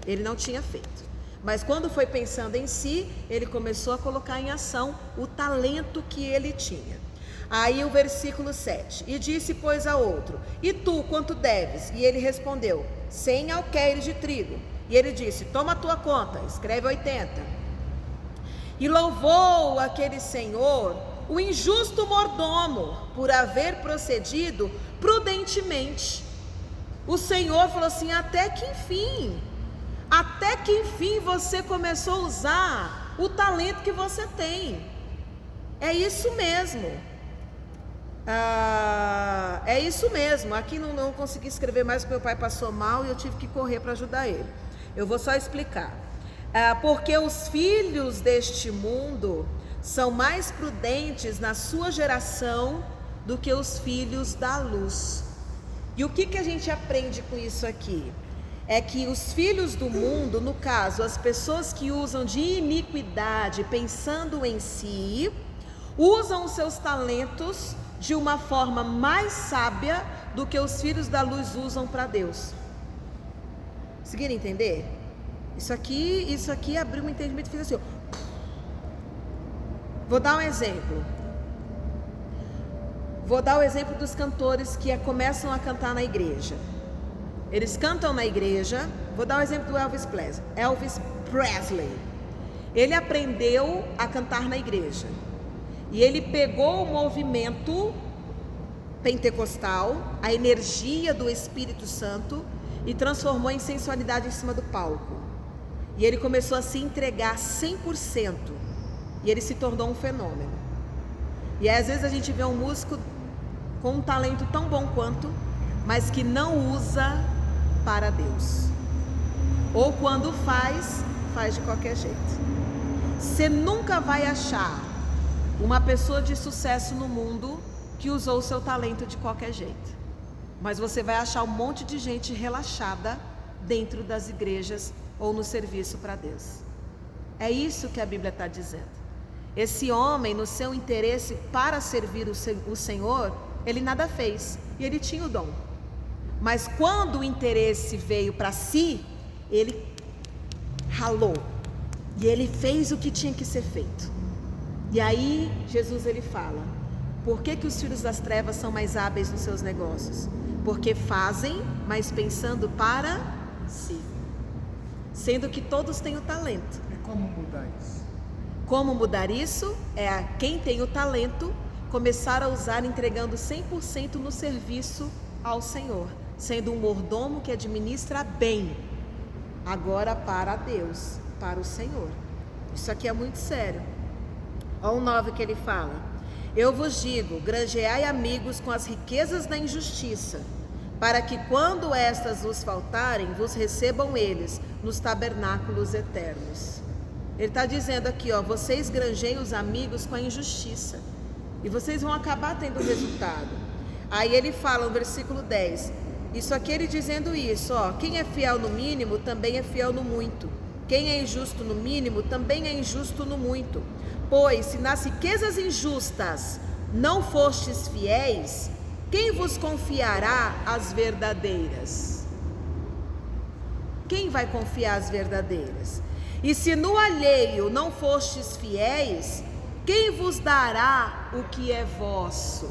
Ele não tinha feito. Mas quando foi pensando em si, ele começou a colocar em ação o talento que ele tinha. Aí o versículo 7. E disse, pois, a outro: e tu, quanto deves? E ele respondeu: 100 alqueires de trigo. E ele disse: toma a tua conta, escreve 80. E louvou aquele senhor o injusto mordomo por haver procedido prudentemente. O Senhor falou assim: até que enfim você começou a usar o talento que você tem. É isso mesmo. É isso mesmo. Aqui não consegui escrever mais porque meu pai passou mal e eu tive que correr para ajudar ele. Eu vou só explicar. Porque os filhos deste mundo são mais prudentes na sua geração do que os filhos da luz. E o que a gente aprende com isso aqui? É que os filhos do mundo, no caso, as pessoas que usam de iniquidade pensando em si, usam os seus talentos de uma forma mais sábia do que os filhos da luz usam para Deus. Conseguiram entender? Isso aqui abriu um entendimento e fez assim, ó. Vou dar um exemplo. Vou dar o exemplo dos cantores que começam a cantar na igreja. Eles cantam na igreja. Vou dar o exemplo do Elvis Presley. Ele aprendeu a cantar na igreja. E ele pegou o movimento pentecostal, a energia do Espírito Santo, e transformou em sensualidade em cima do palco. E ele começou a se entregar 100%. E ele se tornou um fenômeno. E às vezes a gente vê um músico com um talento tão bom quanto, mas que não usa para Deus. Ou quando faz de qualquer jeito. Você nunca vai achar uma pessoa de sucesso no mundo que usou o seu talento de qualquer jeito. Mas você vai achar um monte de gente relaxada dentro das igrejas ou no serviço para Deus. É isso que a Bíblia está dizendo. Esse homem, no seu interesse para servir o Senhor, ele nada fez e ele tinha o dom. Mas quando o interesse veio para si, ele ralou e ele fez o que tinha que ser feito. E aí Jesus ele fala: por que os filhos das trevas são mais hábeis nos seus negócios? Porque fazem, mas pensando para si, sendo que todos têm o talento. E como mudar isso? Como mudar isso? É a quem tem o talento começar a usar entregando 100% no serviço ao Senhor, sendo um mordomo que administra bem, agora para Deus, para o Senhor. Isso aqui é muito sério. Olha o 9 que ele fala: eu vos digo, granjeai amigos com as riquezas da injustiça, para que quando estas vos faltarem, vos recebam eles nos tabernáculos eternos. Ele está dizendo aqui, ó, vocês granjeiem os amigos com a injustiça, e vocês vão acabar tendo resultado. Aí ele fala no versículo 10, isso aqui ele dizendo isso, ó, quem é fiel no mínimo, também é fiel no muito. Quem é injusto no mínimo, também é injusto no muito. Pois se nas riquezas injustas não fostes fiéis, quem vos confiará as verdadeiras? Quem vai confiar as verdadeiras? E se no alheio não fostes fiéis, quem vos dará o que é vosso?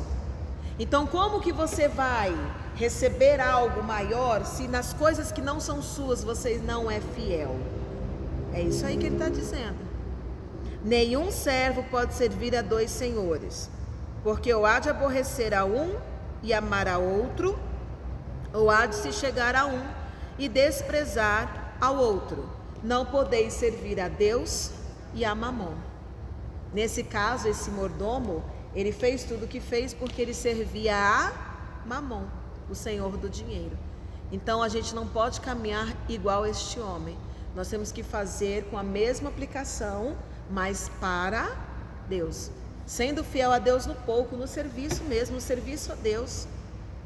Então como que você vai receber algo maior se nas coisas que não são suas você não é fiel? É isso aí que ele está dizendo. Nenhum servo pode servir a dois senhores, porque ou há de aborrecer a um e amar a outro, ou há de se chegar a um e desprezar ao outro. Não podeis servir a Deus e a Mamon. Nesse caso, esse mordomo, ele fez tudo o que fez porque ele servia a Mamon, o senhor do dinheiro. Então a gente não pode caminhar igual este homem. Nós temos que fazer com a mesma aplicação, mas para Deus. Sendo fiel a Deus no pouco, no serviço mesmo, no serviço a Deus.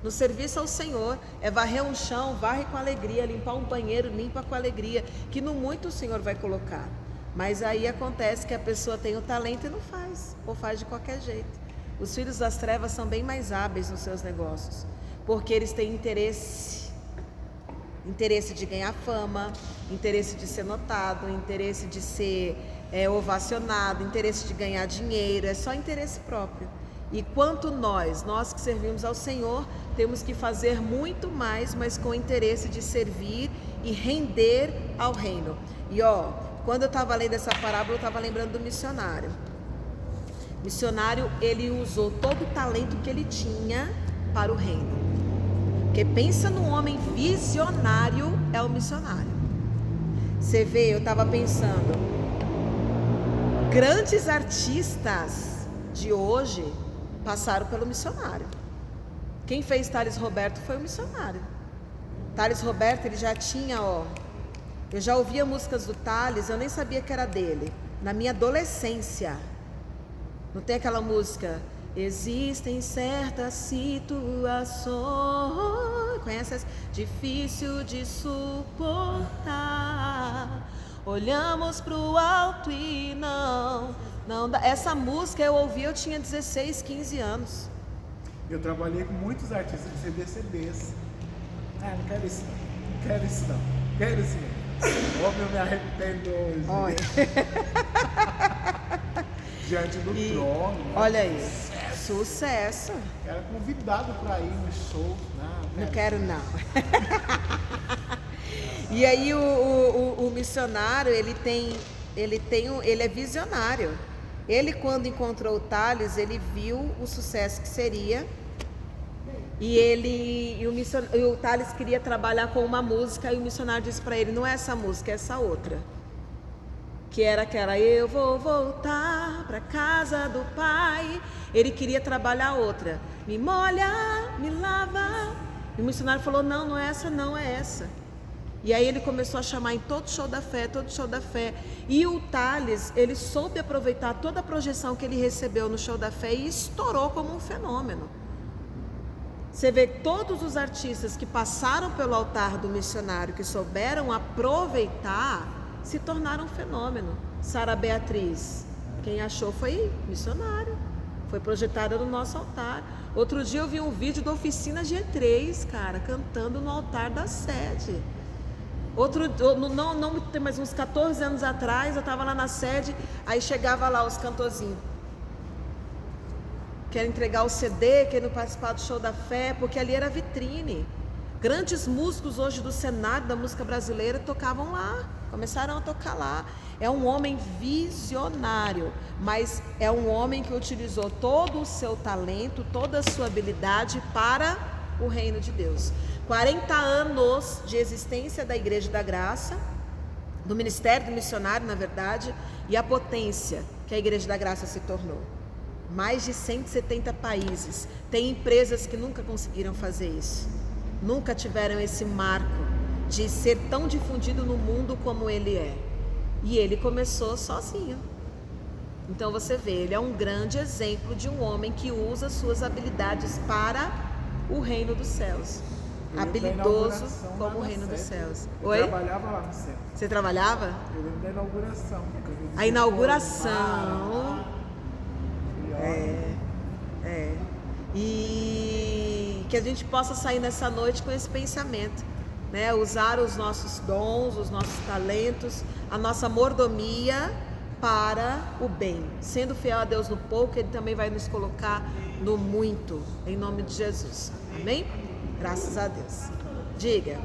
No serviço ao Senhor, é varrer um chão, varre com alegria, limpar um banheiro, limpa com alegria, que no muito o Senhor vai colocar. Mas aí acontece que a pessoa tem o talento e não faz, ou faz de qualquer jeito. Os filhos das trevas são bem mais hábeis nos seus negócios, porque eles têm interesse de ganhar fama, interesse de ser notado, interesse de ser ovacionado, interesse de ganhar dinheiro, é só interesse próprio. E quanto nós que servimos ao Senhor, temos que fazer muito mais, mas com interesse de servir e render ao reino. E ó, quando eu estava lendo essa parábola, eu estava lembrando do missionário. O missionário, ele usou todo o talento que ele tinha para o reino. Porque pensa num homem visionário, é o missionário. Você vê, eu estava pensando, grandes artistas de hoje passaram pelo missionário. Quem fez Thales Roberto foi o missionário. Thales Roberto, ele já tinha, eu já ouvia músicas do Thales, eu nem sabia que era dele. Na minha adolescência, não tem aquela música? Existem certas situações, conhece essa? Difícil de suportar. Olhamos pro alto e não dá. Essa música eu ouvi, eu tinha 16, 15 anos. Eu trabalhei com muitos artistas de CDs. Não quero isso não. Quero isso não. Quero isso não. Como eu me arrependo hoje. Olha. Diante do trono. Olha aí. Sucesso. Era convidado para ir no show. Não quero não. E aí o missionário, ele é visionário. Ele, quando encontrou o Thales, ele viu o sucesso que seria. E o Thales queria trabalhar com uma música, e o missionário disse para ele, não é essa música, é essa outra. que era aquela: eu vou voltar para casa do pai. Ele queria trabalhar outra: me molha, me lava. E o missionário falou: não, não é essa, não, é essa. E aí ele começou a chamar em todo show da fé, todo show da fé. E o Thales, ele soube aproveitar toda a projeção que ele recebeu no show da fé e estourou como um fenômeno. Você vê todos os artistas que passaram pelo altar do missionário, que souberam aproveitar, se tornaram um fenômeno. Sara Beatriz, quem achou foi missionário, foi projetada no nosso altar. Outro dia eu vi um vídeo da oficina G3, cara, cantando no altar da sede. Não tem mais uns 14 anos atrás, eu estava lá na sede, aí chegava lá os cantorzinhos. Quero entregar o CD, quero participar do show da fé, porque ali era vitrine. Grandes músicos hoje do cenário da música brasileira tocavam lá, começaram a tocar lá. É um homem visionário, mas é um homem que utilizou todo o seu talento, toda a sua habilidade para o reino de Deus. 40 anos de existência da Igreja da Graça, do Ministério do Missionário, na verdade, e a potência que a Igreja da Graça se tornou. Mais de 170 países. Tem empresas que nunca conseguiram fazer isso. Nunca tiveram esse marco de ser tão difundido no mundo como ele é. E ele começou sozinho. Então você vê, ele é um grande exemplo de um homem que usa suas habilidades para o reino dos céus. Habilidoso como o reino dos céus. Oi? Eu trabalhava lá no centro. Você trabalhava? Eu lembro da inauguração. A inauguração. E que a gente possa sair nessa noite com esse pensamento, né? Usar os nossos dons, os nossos talentos, a nossa mordomia para o bem. Sendo fiel a Deus no pouco, Ele também vai nos colocar no muito, em nome de Jesus. Amém? Graças a Deus. Diga.